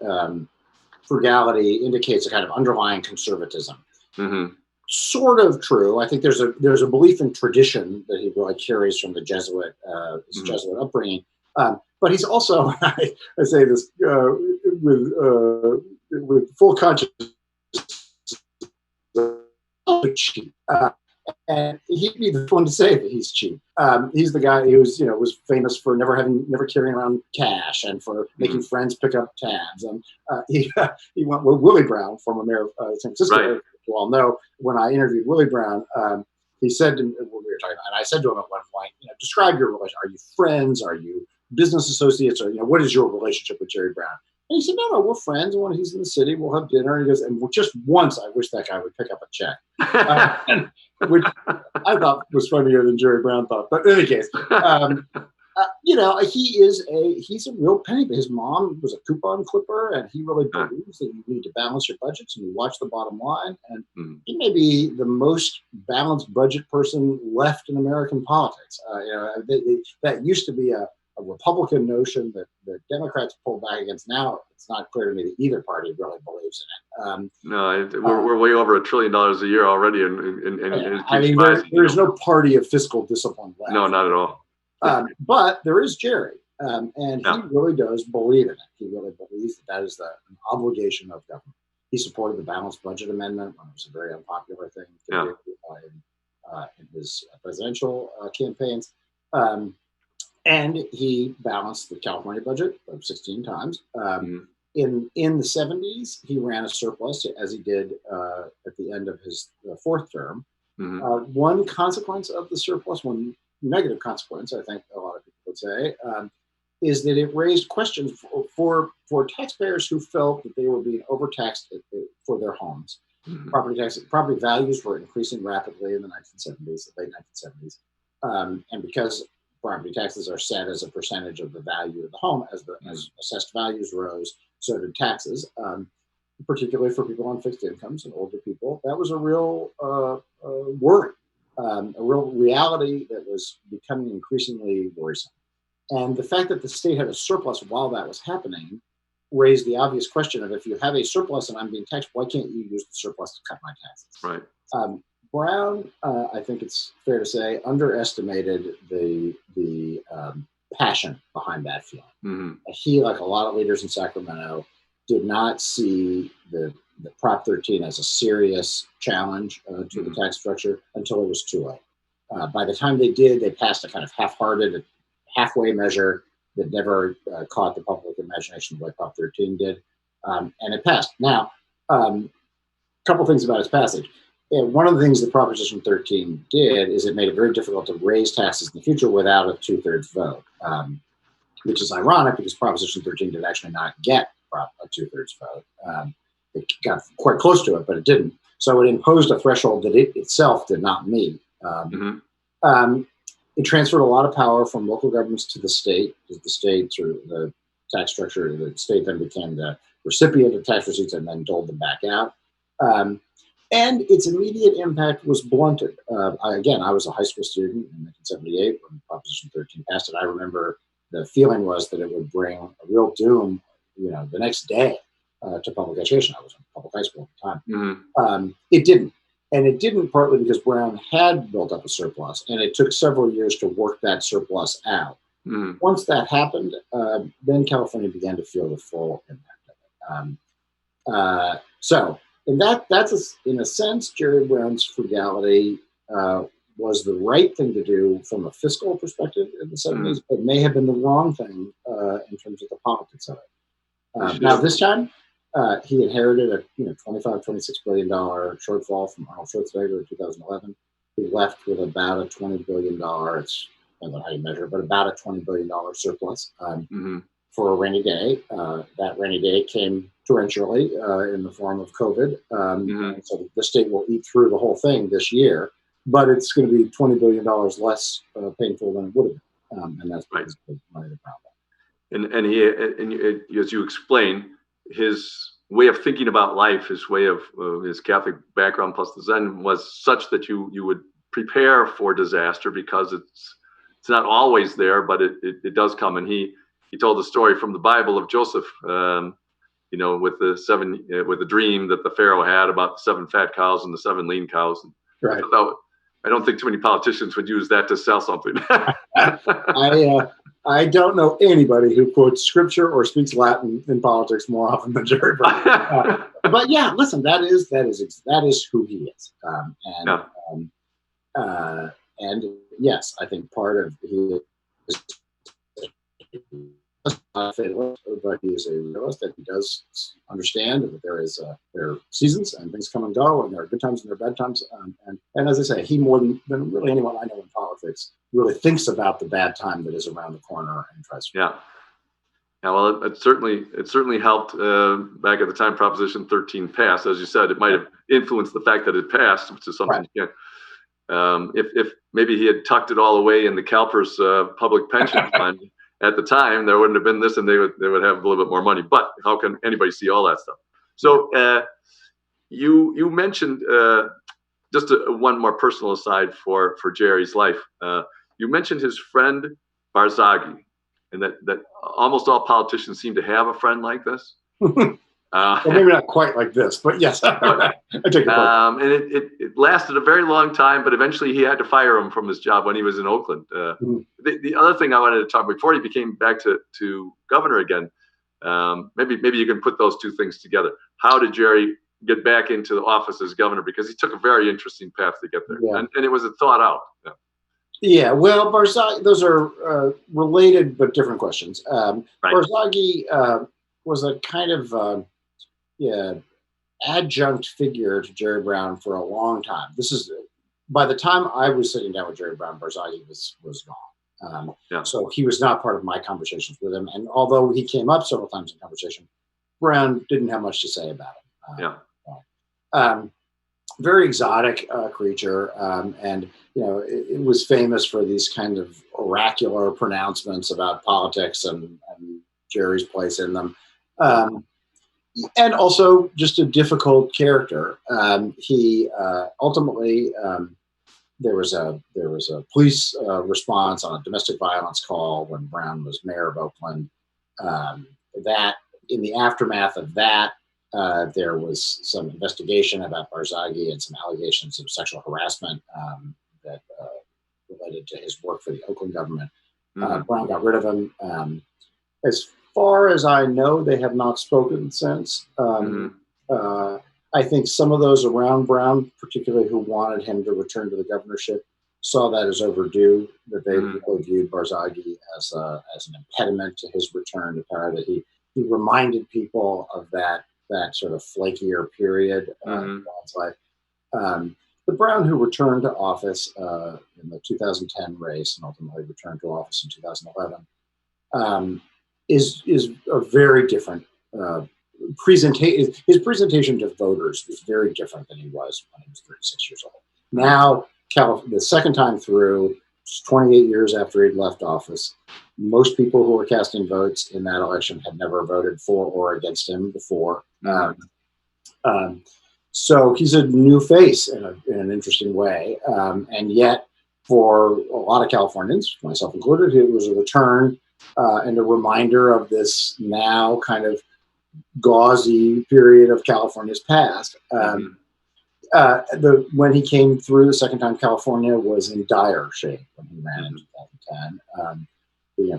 frugality indicates a kind of underlying conservatism. Mm-hmm. Sort of true. I think there's a belief in tradition that he really carries from the Jesuit Jesuit upbringing. But he's also, I say this with full consciousness, cheap. And he'd be the one to say that he's cheap. He's the guy who was famous for never carrying around cash and for making friends pick up tabs. And he went with Willie Brown, former mayor of San Francisco. Right. You all know, when I interviewed Willie Brown, he said to me, when we were talking about, and I said to him at one point, describe your relationship. Are you friends? Are you business associates? Or what is your relationship with Jerry Brown? And he said, no, we're friends. And when he's in the city, we'll have dinner. And he goes, and just once, I wish that guy would pick up a check, which I thought was funnier than Jerry Brown thought. But in any case, he's a real penny. His mom was a coupon clipper, and he really believes that you need to balance your budgets and you watch the bottom line. And he may be the most balanced budget person left in American politics. That used to be a Republican notion that Democrats pull back against. Now it's not clear to me that either party really believes in it. No, we're way over $1 trillion a year already, and there's no party of fiscal discipline left. No, not at all. But there is Jerry, and he really does believe in it. He really believes that is an obligation of government. He supported the balanced budget amendment when it was a very unpopular thing to do in his presidential campaigns. And he balanced the California budget 16 times. In the 70s, he ran a surplus, as he did at the end of his fourth term. One consequence of the surplus, one negative consequence, I think a lot of people would say, is that it raised questions for taxpayers who felt that they were being overtaxed for their homes. Property values were increasing rapidly in the 1970s, the late 1970s. And because property taxes are set as a percentage of the value of the home, as assessed values rose, so did taxes, particularly for people on fixed incomes and older people. That was a real worry, a real reality that was becoming increasingly worrisome. And the fact that the state had a surplus while that was happening raised the obvious question of, if you have a surplus and I'm being taxed, why can't you use the surplus to cut my taxes? Right. Brown, I think it's fair to say, underestimated the passion behind that feeling. He, like a lot of leaders in Sacramento, did not see the Prop 13 as a serious challenge to the tax structure until it was too late. By the time they did, they passed a kind of half-hearted, halfway measure that never caught the public imagination the way Prop 13 did, and it passed. Now, a couple things about its passage. One of the things that Proposition 13 did is it made it very difficult to raise taxes in the future without a 2/3 vote, which is ironic because Proposition 13 did actually not get a 2/3 vote. It got quite close to it, but it didn't. So it imposed a threshold that it itself did not meet. It transferred a lot of power from local governments to the state, because the state, through the tax structure, the state then became the recipient of tax receipts and then doled them back out. And its immediate impact was blunted. I was a high school student in 1978 when Proposition 13 passed it. I remember the feeling was that it would bring a real doom, the next day to public education. I was in public high school at the time. It didn't. And it didn't partly because Brown had built up a surplus, and it took several years to work that surplus out. Once that happened, then California began to feel the full impact of it. So, and that's in a sense, Jerry Brown's frugality was the right thing to do from a fiscal perspective in the 70s, but may have been the wrong thing in terms of the politics of it. Now, this time, he inherited a $26 billion shortfall from Arnold Schwarzenegger in 2011. He left with about a $20 billion, it's depends on how you measure, but about a $20 billion surplus for a rainy day. That rainy day came torrentially in the form of COVID. So the state will eat through the whole thing this year, but it's going to be $20 billion less painful than it would have and that's Right. because of money to Brown. As you explain, his way of thinking about life, his way of his Catholic background plus the Zen was such that you would prepare for disaster because it's not always there, but it does come. And he told the story from the Bible of Joseph, with the dream that the Pharaoh had about the 7 fat cows and the 7 lean cows. And Right. I don't think too many politicians would use that to sell something. I don't know anybody who quotes scripture or speaks Latin in politics more often than Jerry Brown. But yeah, listen, that is who he is. And yes, I think part of he is not a fatalist, but he is a realist, that he does understand that there are seasons and things come and go, and there are good times and there are bad times. And as I say, he more than really anyone I know in politics really thinks about the bad time that is around the corner and tries to. Yeah. Well, it certainly helped back at the time Proposition 13 passed. As you said, it might have influenced the fact that it passed, which is something. Right. If maybe he had tucked it all away in the CalPERS public pension fund at the time, there wouldn't have been this, and they would have a little bit more money. But how can anybody see all that stuff? So you mentioned just one more personal aside for Jerry's life. You mentioned his friend Barzaghi, and that almost all politicians seem to have a friend like this. Well, maybe not quite like this, but yes, I take it. And it lasted a very long time, but eventually he had to fire him from his job when he was in Oakland. The other thing I wanted to talk before he became back to governor again, maybe you can put those two things together. How did Jerry get back into the office as governor? Because he took a very interesting path to get there, and it was thought out. Yeah, well, Barzaghi, those are related but different questions. Right. Barzaghi was a kind of adjunct figure to Jerry Brown for a long time. This is by the time I was sitting down with Jerry Brown, Barzaghi was gone. So he was not part of my conversations with him. And although he came up several times in conversation, Brown didn't have much to say about him. Very exotic creature, and it was famous for these kind of oracular pronouncements about politics and Jerry's place in them. And also just a difficult character. He ultimately there was a police response on a domestic violence call when Brown was mayor of Oakland. That in the aftermath of that, there was some investigation about Barzaghi and some allegations of sexual harassment that related to his work for the Oakland government. Brown got rid of him. As far as I know, they have not spoken since. I think some of those around Brown, particularly who wanted him to return to the governorship, saw that as overdue, that they really viewed Barzaghi as an impediment to his return to power, that he reminded people of that sort of flakier period in Brown's life. The Brown who returned to office in the 2010 race and ultimately returned to office in 2011 is a very different presentation. His presentation to voters was very different than he was when he was 36 years old. Now, the second time through, 28 years after he'd left office, most people who were casting votes in that election had never voted for or against him before. So he's a new face in an interesting way. And yet, for a lot of Californians, myself included, it was a return and a reminder of this now kind of gauzy period of California's past. When he came through the second time, California was in dire shape when he ran in 2010.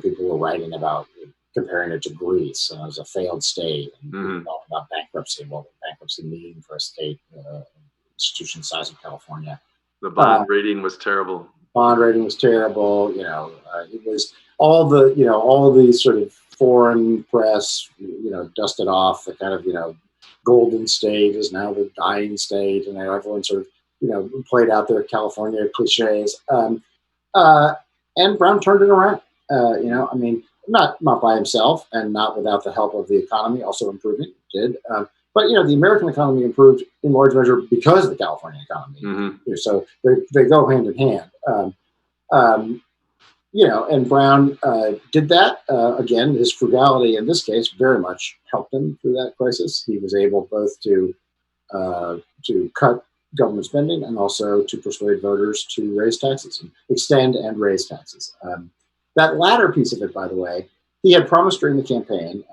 People were writing about comparing it to Greece as a failed state, and talking about bankruptcy. What would bankruptcy mean for a state institution the size of California? The bond rating was terrible. Bond rating was terrible. It was all the sort of foreign press, dusted off the kind of, golden state is now the dying state, and everyone sort of, played out their California cliches. And Brown turned it around. Not by himself and not without the help of the economy also improving. It did. But the American economy improved in large measure because of the California economy. So they go hand in hand. and Brown did that. Again, his frugality in this case very much helped him through that crisis. He was able both to cut government spending and also to persuade voters to raise taxes, and extend and raise taxes. That latter piece of it, by the way, he had promised during the campaign.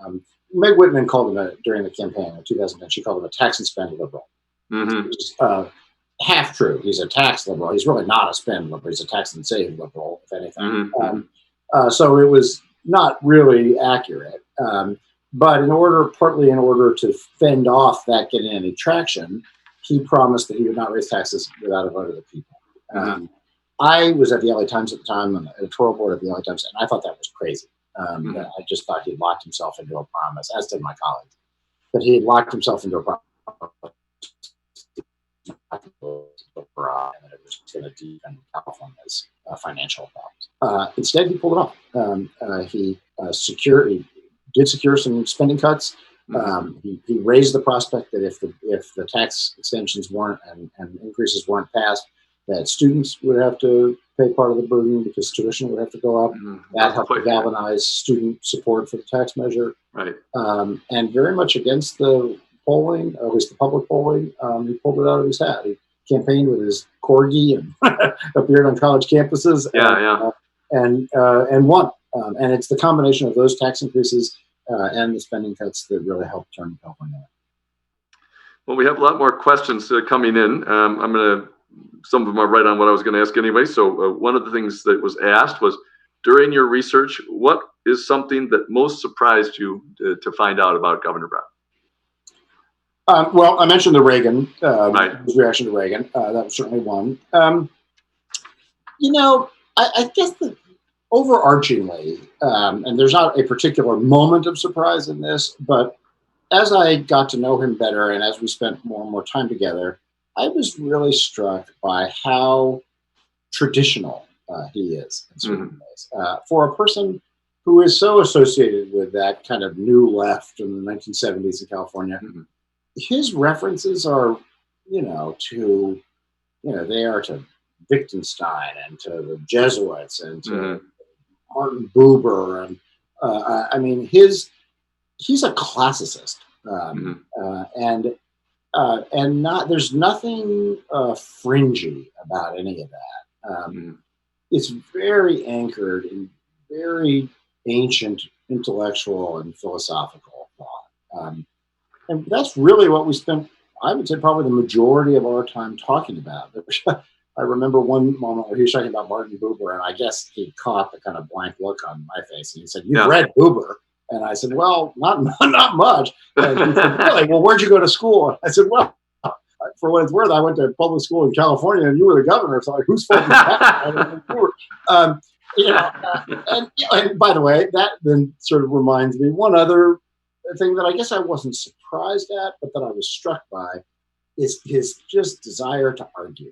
Meg Whitman called him during the campaign in 2010. She called him a tax and spend liberal. Mm-hmm. Which is, half true. He's a tax liberal. He's really not a spend liberal. He's a tax and save liberal, if anything. Mm-hmm. So it was not really accurate. But partly in order to fend off that getting any traction, he promised that he would not raise taxes without a vote of the people. Mm-hmm. I was at the LA Times at the time, on the editorial board at the LA Times, and I thought that was crazy. Mm-hmm. I just thought he'd locked himself into a promise, as did my colleagues, that he had locked himself into a promise and that it was going to deepen California's financial problems. Instead, he pulled it off. He did secure some spending cuts. He raised the prospect that if the tax extensions weren't and increases weren't passed, that students would have to pay part of the burden because tuition would have to go up. That helped galvanize student support for the tax measure. Right. And very much against the polling, or at least the public polling, he pulled it out of his hat. He campaigned with his corgi and appeared on college campuses. And won. And it's the combination of those tax increases and the spending cuts that really helped turn California. Well, we have a lot more questions coming in. Some of them are right on what I was going to ask anyway. So one of the things that was asked was, during your research, what is something that most surprised you to find out about Governor Brown? Well, I mentioned the Reagan, right. His reaction to Reagan. That was certainly one. I guess that overarchingly, and there's not a particular moment of surprise in this, but as I got to know him better and as we spent more and more time together, I was really struck by how traditional he is in certain ways. For a person who is so associated with that kind of new left in the 1970s in California, his references are, to Wittgenstein and to the Jesuits and to Martin Buber. And he's a classicist. And there's nothing fringy about any of that. It's very anchored in very ancient intellectual and philosophical thought. And that's really what we spent, I would say, probably the majority of our time talking about. I remember one moment where he was talking about Martin Buber, and I guess he caught the kind of blank look on my face, and he said, "You've read Buber?" And I said, "Well, not much." And he said, "Really? Well, where'd you go to school?" And I said, "Well, for what it's worth, I went to public school in California, and you were the governor, so like, who's fault is that?" And by the way, that then sort of reminds me one other thing that I guess I wasn't surprised at, but that I was struck by, is his just desire to argue.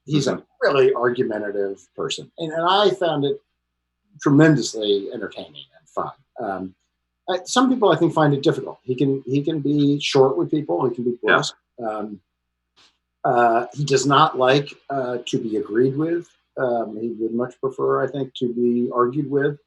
He's a really argumentative person, and I found it tremendously entertaining and fun. Some people, I think, find it difficult. He can be short with people. He can be brusque. He does not like to be agreed with. He would much prefer, I think, to be argued with.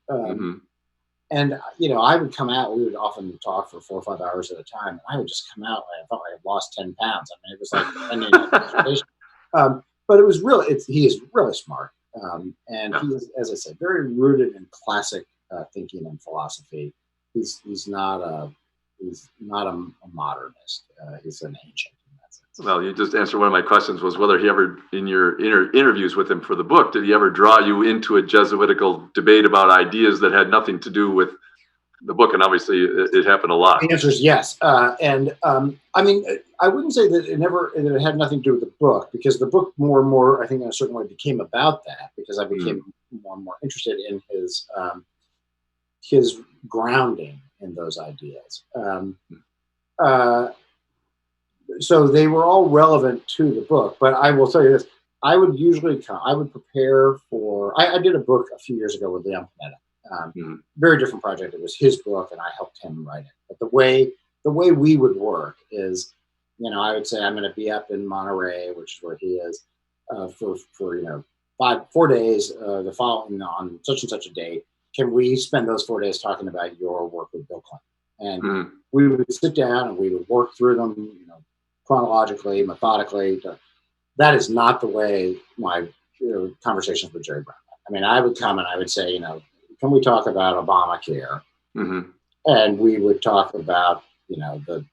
And I would come out. We would often talk for 4 or 5 hours at a time. And I would just come out. I felt like I had lost 10 pounds. I mean, it was like ending a conversation. But it was really, he is really smart. And he is, as I said, very rooted in classic thinking and philosophy. He's not a modernist. He's an ancient in that sense. Well, you just answered one of my questions, was whether he ever, in your interviews with him for the book, did he ever draw you into a Jesuitical debate about ideas that had nothing to do with the book? And obviously it happened a lot. The answer is yes. I wouldn't say that it had nothing to do with the book, because the book more and more, I think, in a certain way became about that, because I became more and more interested in his grounding in those ideas. So they were all relevant to the book, but I will tell you this: I would prepare for. I did a book a few years ago with Leon Panetta. Very different project. It was his book, and I helped him write it. But the way we would work is, I would say I'm going to be up in Monterey, which is where he is, for 4 days, the following on such and such a date. Can we spend those 4 days talking about your work with Bill Clinton? And Mhm. we would sit down and we would work through them, chronologically, methodically. That is not the way my conversations with Jerry Brown. I mean, I would come and I would say, can we talk about Obamacare? Mhm. And we would talk about, the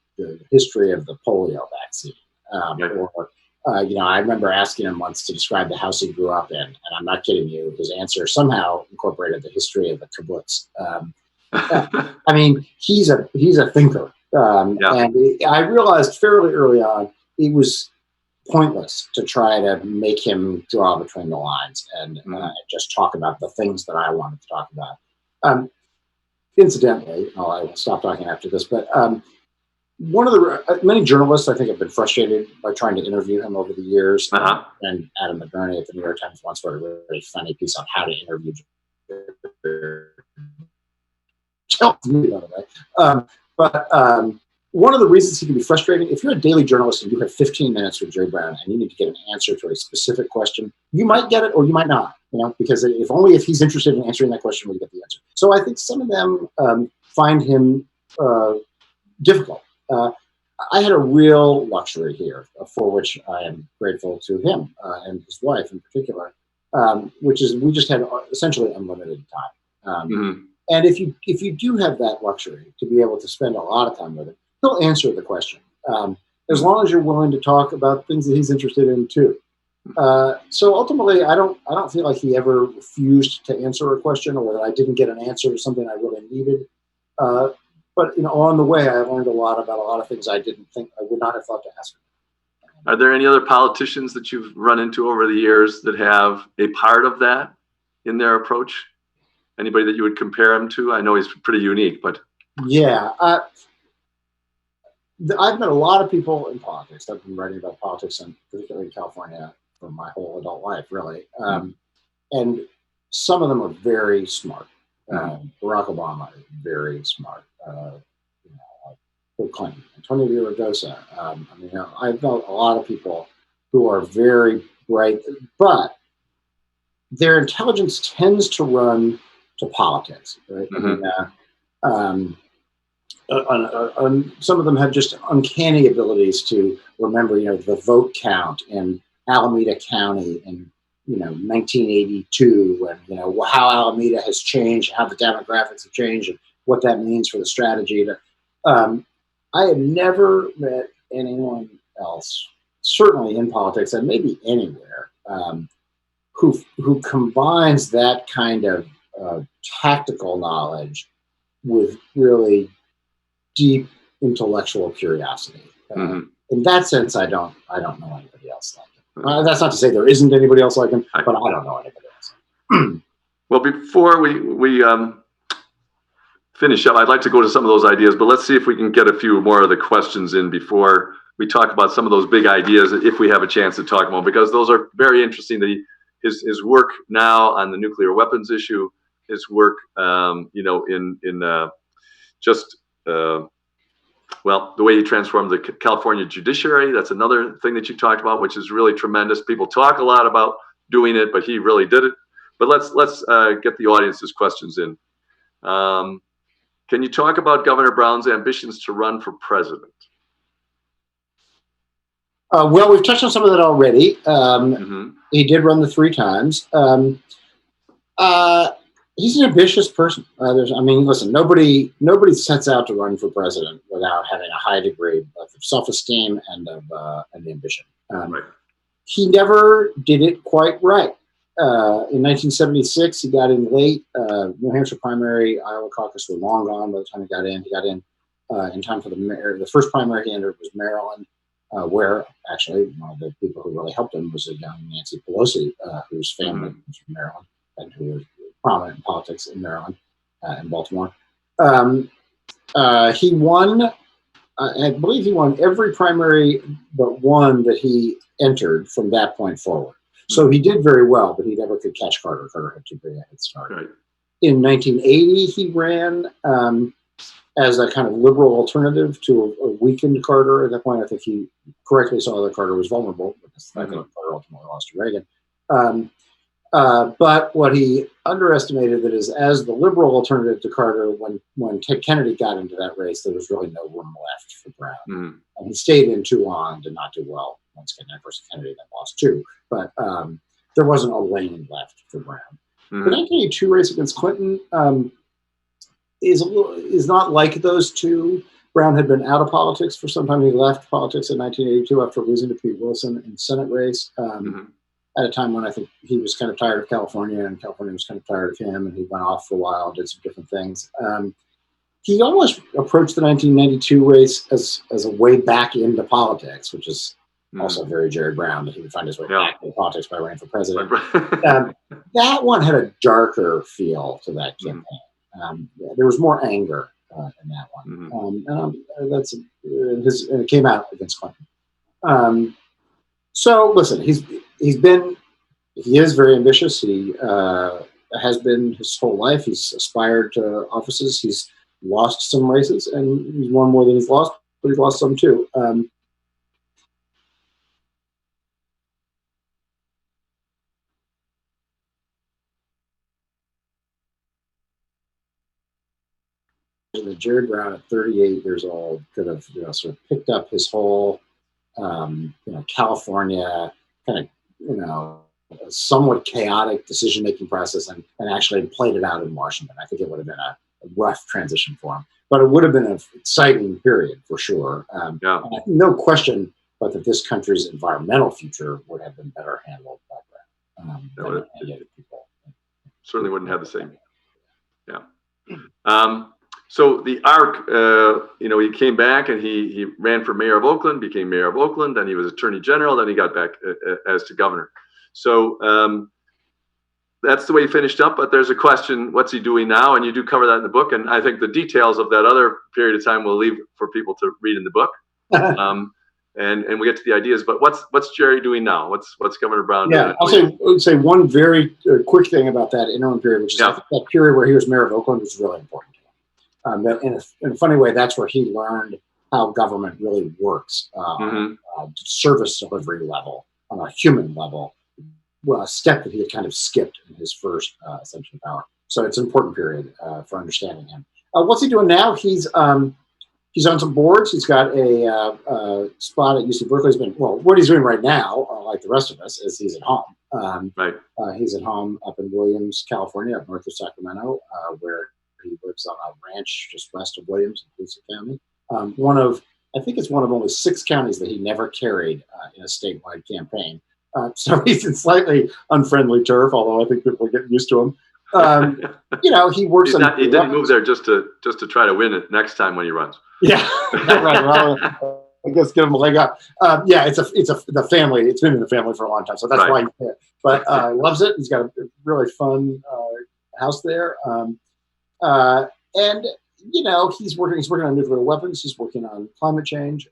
history of the polio vaccine. Right. Or, I remember asking him once to describe the house he grew up in, and I'm not kidding you. His answer somehow incorporated the history of the kibbutz. I mean, he's a thinker, Yeah. and I realized fairly early on it was pointless to try to make him draw between the lines and just talk about the things that I wanted to talk about. Incidentally, I will stop talking after this, but one of the many journalists I think have been frustrated by trying to interview him over the years. Uh-huh. And Adam McBurney at the New York Times once wrote a really funny piece on how to interview. But one of the reasons he can be frustrating, if you're a daily journalist and you have 15 minutes with Jerry Brown and you need to get an answer to a specific question, you might get it or you might not, because if he's interested in answering that question, we get the answer. So I think some of them find him difficult. I had a real luxury here, for which I am grateful to him and his wife in particular, which is we just had essentially unlimited time. And if you do have that luxury to be able to spend a lot of time with him, he'll answer the question, as long as you're willing to talk about things that he's interested in too. So ultimately, I don't feel like he ever refused to answer a question or that I didn't get an answer to something I really needed. But along the way, I learned a lot about a lot of things I didn't think I would not have thought to ask him. Are there any other politicians that you've run into over the years that have a part of that in their approach? Anybody that you would compare him to? I know he's pretty unique, but yeah, I've met a lot of people in politics. I've been writing about politics, and particularly in California, for my whole adult life, really. And some of them are very smart. Barack Obama is very smart. Bill Clinton, Antonio Villaraigosa. I've known a lot of people who are very bright, but their intelligence tends to run to politics, right? Some of them have just uncanny abilities to remember, the vote count in Alameda County in 1982, and how Alameda has changed, how the demographics have changed, and what that means for the strategy. I had never met anyone else, certainly in politics and maybe anywhere, who combines that kind of tactical knowledge with really deep intellectual curiosity. In that sense, I don't know anybody else like him. That's not to say there isn't anybody else like him, but I don't know anybody else. Well, before we finish up, I'd like to go to some of those ideas, but let's see if we can get a few more of the questions in before we talk about some of those big ideas, if we have a chance to talk about them, because those are very interesting. His work now on the nuclear weapons issue, his work, the way he transformed the California judiciary. That's another thing that you talked about, which is really tremendous. People talk a lot about doing it, but he really did it. But let's get the audience's questions in. Can you talk about Governor Brown's ambitions to run for president? Well, we've touched on some of that already. He did run the 3 times. He's an ambitious person. Listen, nobody sets out to run for president without having a high degree of self-esteem and of ambition. Right. He never did it quite right. In 1976, he got in late. New Hampshire primary, Iowa caucus were long gone by the time he got in. He got in time for the first primary he entered was Maryland, where actually one of the people who really helped him was a young Nancy Pelosi, whose family was from Maryland and who was prominent in politics in Maryland and Baltimore. He won, I believe he won every primary but one that he entered from that point forward. So he did very well, but he never could catch Carter. Carter had too big a head start. Right. In 1980, he ran as a kind of liberal alternative to a weakened Carter. At that point, I think he correctly saw that Carter was vulnerable, because the fact that Carter ultimately lost to Reagan. But what he underestimated that is, as the liberal alternative to Carter, when Ted Kennedy got into that race, there was really no room left for Brown. Mm. And he stayed in too long, did not do well. Once again, of course, Kennedy then lost too. But there wasn't a lane left for Brown. Mm. The 1982 race against Clinton is not like those two. Brown had been out of politics for some time. He left politics in 1982 after losing to Pete Wilson in the Senate race. At a time when I think he was kind of tired of California, and California was kind of tired of him, and he went off for a while and did some different things. He almost approached the 1992 race as a way back into politics, which is also very Jerry Brown, that he would find his way back into politics by running for president. That one had a darker feel to that campaign. There was more anger in that one. And it came out against Clinton. So listen, he is very ambitious. He has been his whole life. He's aspired to offices. He's lost some races, and he's won more than he's lost, but he's lost some too. Jerry Brown at 38 years old could have, sort of picked up his whole, California kind of, somewhat chaotic decision-making process and actually played it out in Washington. I think it would have been a rough transition for him, but it would have been an exciting period for sure. No question, but that this country's environmental future would have been better handled by Brown than any other people. Certainly wouldn't have the same. Yeah. So the arc, he came back and he ran for mayor of Oakland, became mayor of Oakland, then he was attorney general, then he got back as to governor. So that's the way he finished up. But there's a question, what's he doing now? And you do cover that in the book. And I think the details of that other period of time we'll leave for people to read in the book. And we get to the ideas. But what's Jerry doing now? What's Governor Brown doing? I'll say one very quick thing about that interim period, which is I think that period where he was mayor of Oakland was really important to him. That in a funny way, that's where he learned how government really works, service delivery level, on a human level. Well, a step that he had kind of skipped in his first ascension of power. So it's an important period for understanding him. What's he doing now? He's on some boards. He's got a spot at UC Berkeley. What he's doing right now, like the rest of us, is he's at home. He's at home up in Williams, California, up north of Sacramento, where he lives on a ranch just west of Williams in Coosa County. I think it's one of only 6 counties that he never carried in a statewide campaign. So he's in slightly unfriendly turf, although I think people are getting used to him. He works. He didn't move there just to try to win it next time when he runs. Yeah, right. Well, I guess give him a leg up. It's the family. It's been in the family for a long time, so that's why he's there. But loves it. He's got a really fun house there, and he's working on nuclear weapons. He's working on climate change.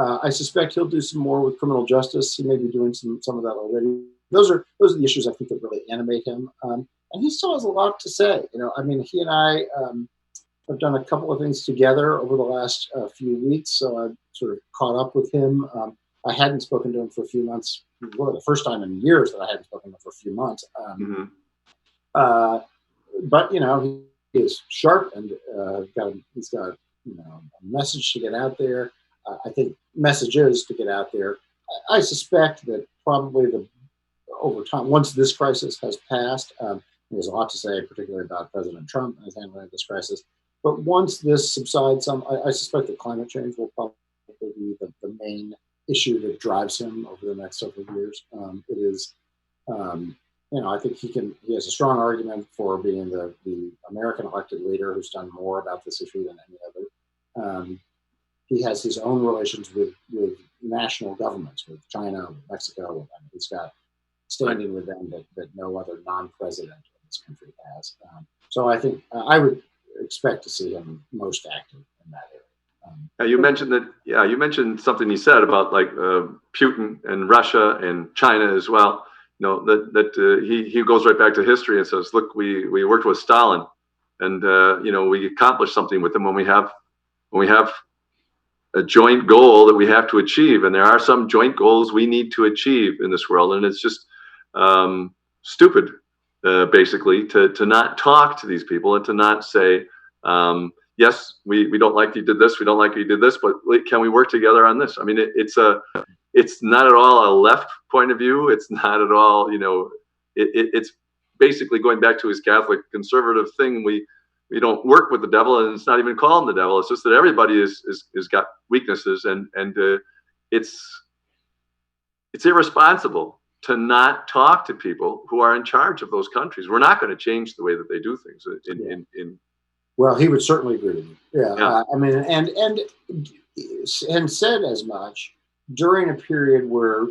I suspect he'll do some more with criminal justice. He may be doing some of that already. Those are the issues I think that really animate him. And he still has a lot to say. He and I have done a couple of things together over the last few weeks. So I've sort of caught up with him. I hadn't spoken to him for a few months. The first time in years that I hadn't spoken to him for a few months. But he is sharp and he's got a message to get out there. I think messages to get out there. I suspect that probably over time, once this crisis has passed, there's a lot to say, particularly about President Trump and his handling of this crisis. But once this subsides, I suspect that climate change will probably be the main issue that drives him over the next several years. It is, I think he has a strong argument for being the American elected leader who's done more about this issue than any other. He has his own relations with national governments, with China, with Mexico. He's got standing with them that no other non-president in this country has. So I think I would expect to see him most active in that area. You mentioned that. Yeah, you mentioned something he said about like Putin and Russia and China as well. He goes right back to history and says, "Look, we worked with Stalin, and we accomplished something with him when we have a joint goal that we have to achieve, and there are some joint goals we need to achieve in this world, and it's just stupid, basically, to not talk to these people and to not say, yes, we don't like you did this, we don't like you did this, but can we work together on this? I mean, it's not at all a left point of view. It's not at all, it's basically going back to his Catholic conservative thing. We don't work with the devil, and it's not even calling the devil. It's just that everybody is got weaknesses, and it's irresponsible to not talk to people who are in charge of those countries. We're not going to change the way that they do things. Well, he would certainly agree with you. Yeah, Yeah. I mean, and said as much during a period where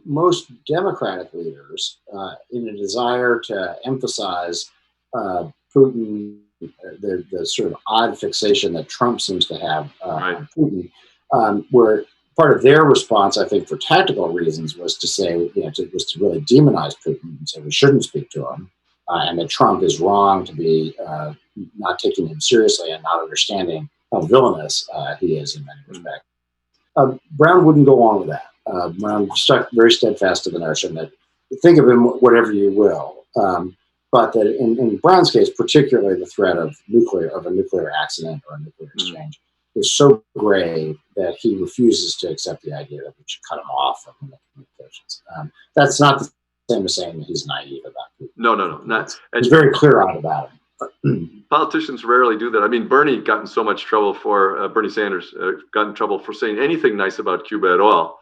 most Democratic leaders, in a desire to emphasize Putin, the sort of odd fixation that Trump seems to have Right. on Putin, where part of their response, I think, for tactical reasons, was to say, was to really demonize Putin and say we shouldn't speak to him, and that Trump is wrong to be not taking him seriously and not understanding how villainous he is in many respects. Brown wouldn't go along with that. Brown stuck very steadfast to the notion that think of him whatever you will, but that in Brown's case, particularly the threat of a nuclear accident or a nuclear exchange is so grave that he refuses to accept the idea that we should cut him off from the communications. That's not the same as saying that he's naive about it. No, not. He's very clear-eyed about it. Politicians rarely do that. I mean, Bernie got in so much trouble for Bernie Sanders got in trouble for saying anything nice about Cuba at all.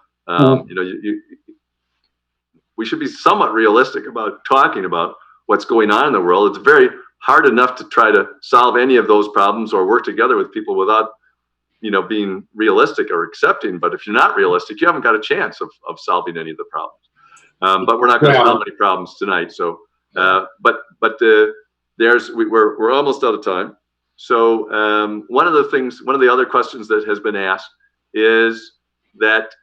We should be somewhat realistic about talking about what's going on in the world. It's very hard enough to try to solve any of those problems or work together with people without, being realistic or accepting. But if you're not realistic, you haven't got a chance of solving any of the problems. But we're not going to solve any problems tonight. So, we're almost out of time. So one of the other questions that has been asked is that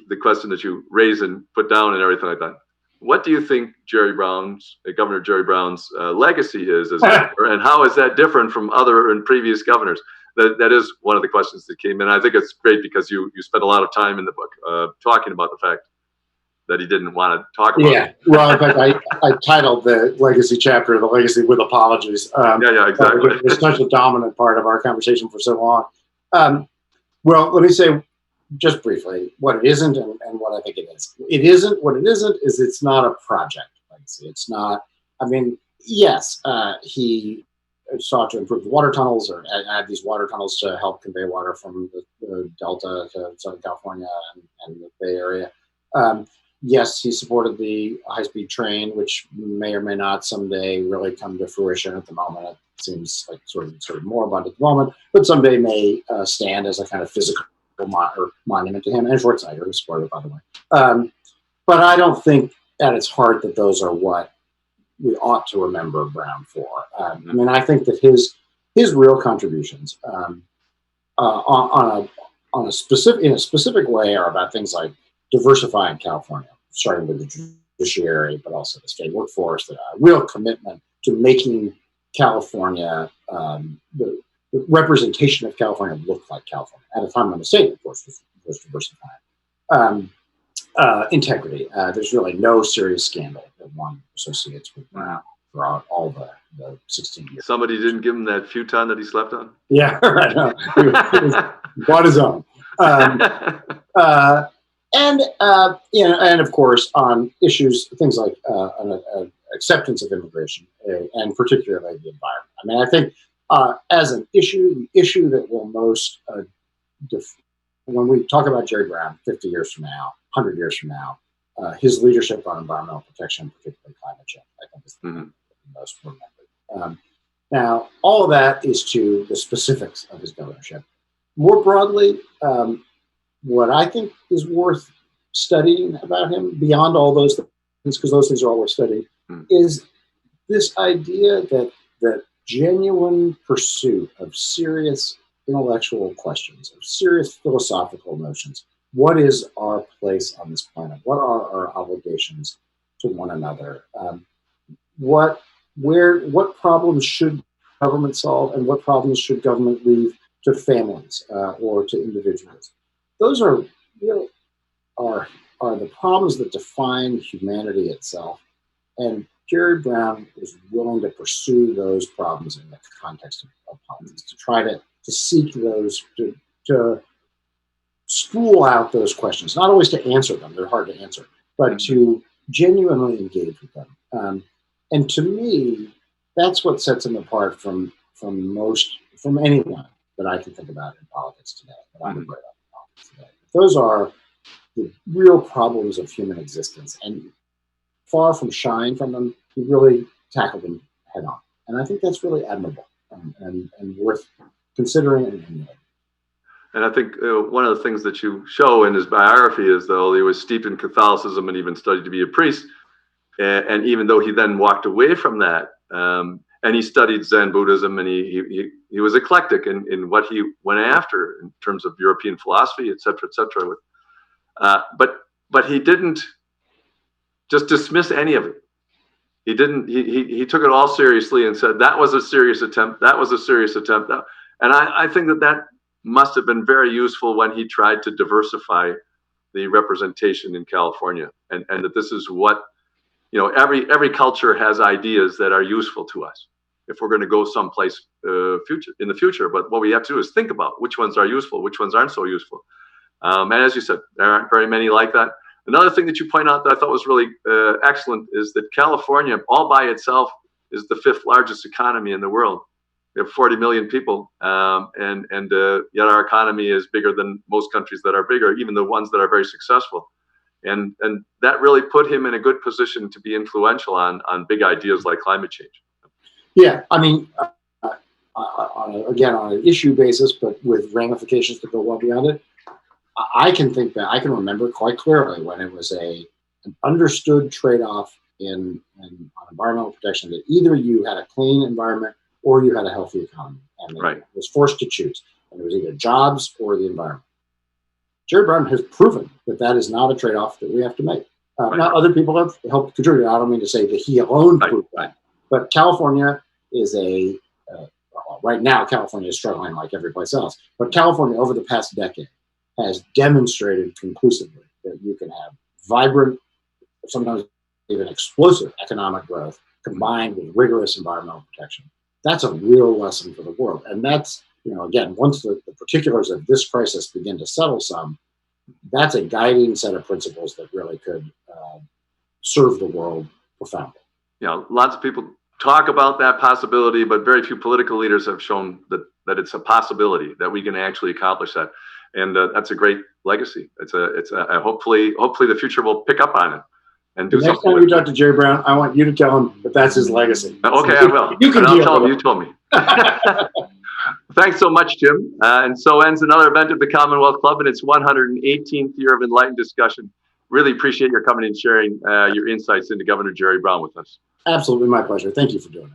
the question that you raise and put down and everything like that. What do you think Governor Jerry Brown's legacy is as governor, and how is that different from other and previous governors? That is one of the questions that came in. I think it's great because you spent a lot of time in the book talking about the fact that he didn't want to talk about. Yeah, well, in fact, I titled the legacy chapter "The Legacy with Apologies." Yeah, exactly. It's such a dominant part of our conversation for so long. Well, let me say just briefly what it isn't and what I think it is. What it isn't is it's not a project legacy. It's not. I mean, yes, he sought to improve the water tunnels or add these water tunnels to help convey water from the Delta to Southern California and the Bay Area. Yes, he supported the high-speed train, which may or may not someday really come to fruition. At the moment, it seems like sort of more abundant at the moment, but someday may stand as a kind of physical monument to him. And Schwarzenegger, who supported it, by the way. But I don't think at its heart that those are what we ought to remember Brown for. I mean, I think that his real contributions in a specific way are about things like diversifying California, starting with the judiciary, but also the state workforce, the real commitment to making California, the representation of California look like California at a time when the state, of course, was diversifying. Integrity. There's really no serious scandal that one associates with Brown throughout all the 16 years. Somebody didn't give him that futon that he slept on? Yeah, right. He bought his own. And of course, on issues, things like acceptance of immigration, and particularly the environment. I mean, I think as an issue, the issue that will most, when we talk about Jerry Brown 50 years from now, 100 years from now, his leadership on environmental protection, particularly climate change, I think is the most remembered. Now, all of that is to the specifics of his governorship. More broadly, what I think is worth studying about him, beyond all those things, because those things are all worth studying, is this idea that genuine pursuit of serious intellectual questions, of serious philosophical notions. What is our place on this planet? What are our obligations to one another? What problems should government solve, and what problems should government leave to families or to individuals? Those are really are the problems that define humanity itself. And Jerry Brown was willing to pursue those problems in the context of politics, to try to seek those, to spool out those questions, not always to answer them, they're hard to answer, but to genuinely engage with them. And to me, that's what sets him apart from anyone that I can think about in politics today, that I'm afraid of in politics today. Those are the real problems of human existence. And far from shying from them, he really tackled them head on. And I think that's really admirable and worth considering and emulating. And I think one of the things that you show in his biography is, though he was steeped in Catholicism and even studied to be a priest, and even though he then walked away from that, and he studied Zen Buddhism, and he was eclectic in what he went after in terms of European philosophy, et cetera, et cetera. But he didn't just dismiss any of it. He didn't. He took it all seriously and said that was a serious attempt. That was a serious attempt. And I think that must have been very useful when he tried to diversify the representation in California, and that this is what, every culture has ideas that are useful to us if we're going to go someplace in the future. But what we have to do is think about which ones are useful, which ones aren't so useful. And as you said, there aren't very many like that. Another thing that you point out that I thought was really excellent is that California, all by itself, is the 5th largest economy in the world. We have 40 million people, and yet our economy is bigger than most countries that are bigger, even the ones that are very successful. And that really put him in a good position to be influential on big ideas like climate change. Yeah, I mean, again, on an issue basis, but with ramifications that go well beyond it, I can remember quite clearly when it was an understood trade-off on environmental protection, that either you had a clean environment or you had a healthy economy, and it was forced to choose. And it was either jobs or the environment. Jerry Brown has proven that is not a trade-off that we have to make. Now, other people have helped contribute. I don't mean to say that he alone proved that, but California is right now, California is struggling like every place else. But California, over the past decade, has demonstrated conclusively that you can have vibrant, sometimes even explosive economic growth combined with rigorous environmental protection. That's a real lesson for the world. And that's, again, once the particulars of this crisis begin to settle some, that's a guiding set of principles that really could serve the world profoundly. Lots of people talk about that possibility, but very few political leaders have shown that it's a possibility that we can actually accomplish that. And that's a great legacy. Hopefully the future will pick up on it and do something. Next time you talk to Jerry Brown, I want you to tell him that that's his legacy. Okay, I will. I'll tell him you told me. Thanks so much, Jim. And so ends another event of the Commonwealth Club in its 118th year of enlightened discussion. Really appreciate your coming and sharing your insights into Governor Jerry Brown with us. Absolutely, my pleasure. Thank you for doing it.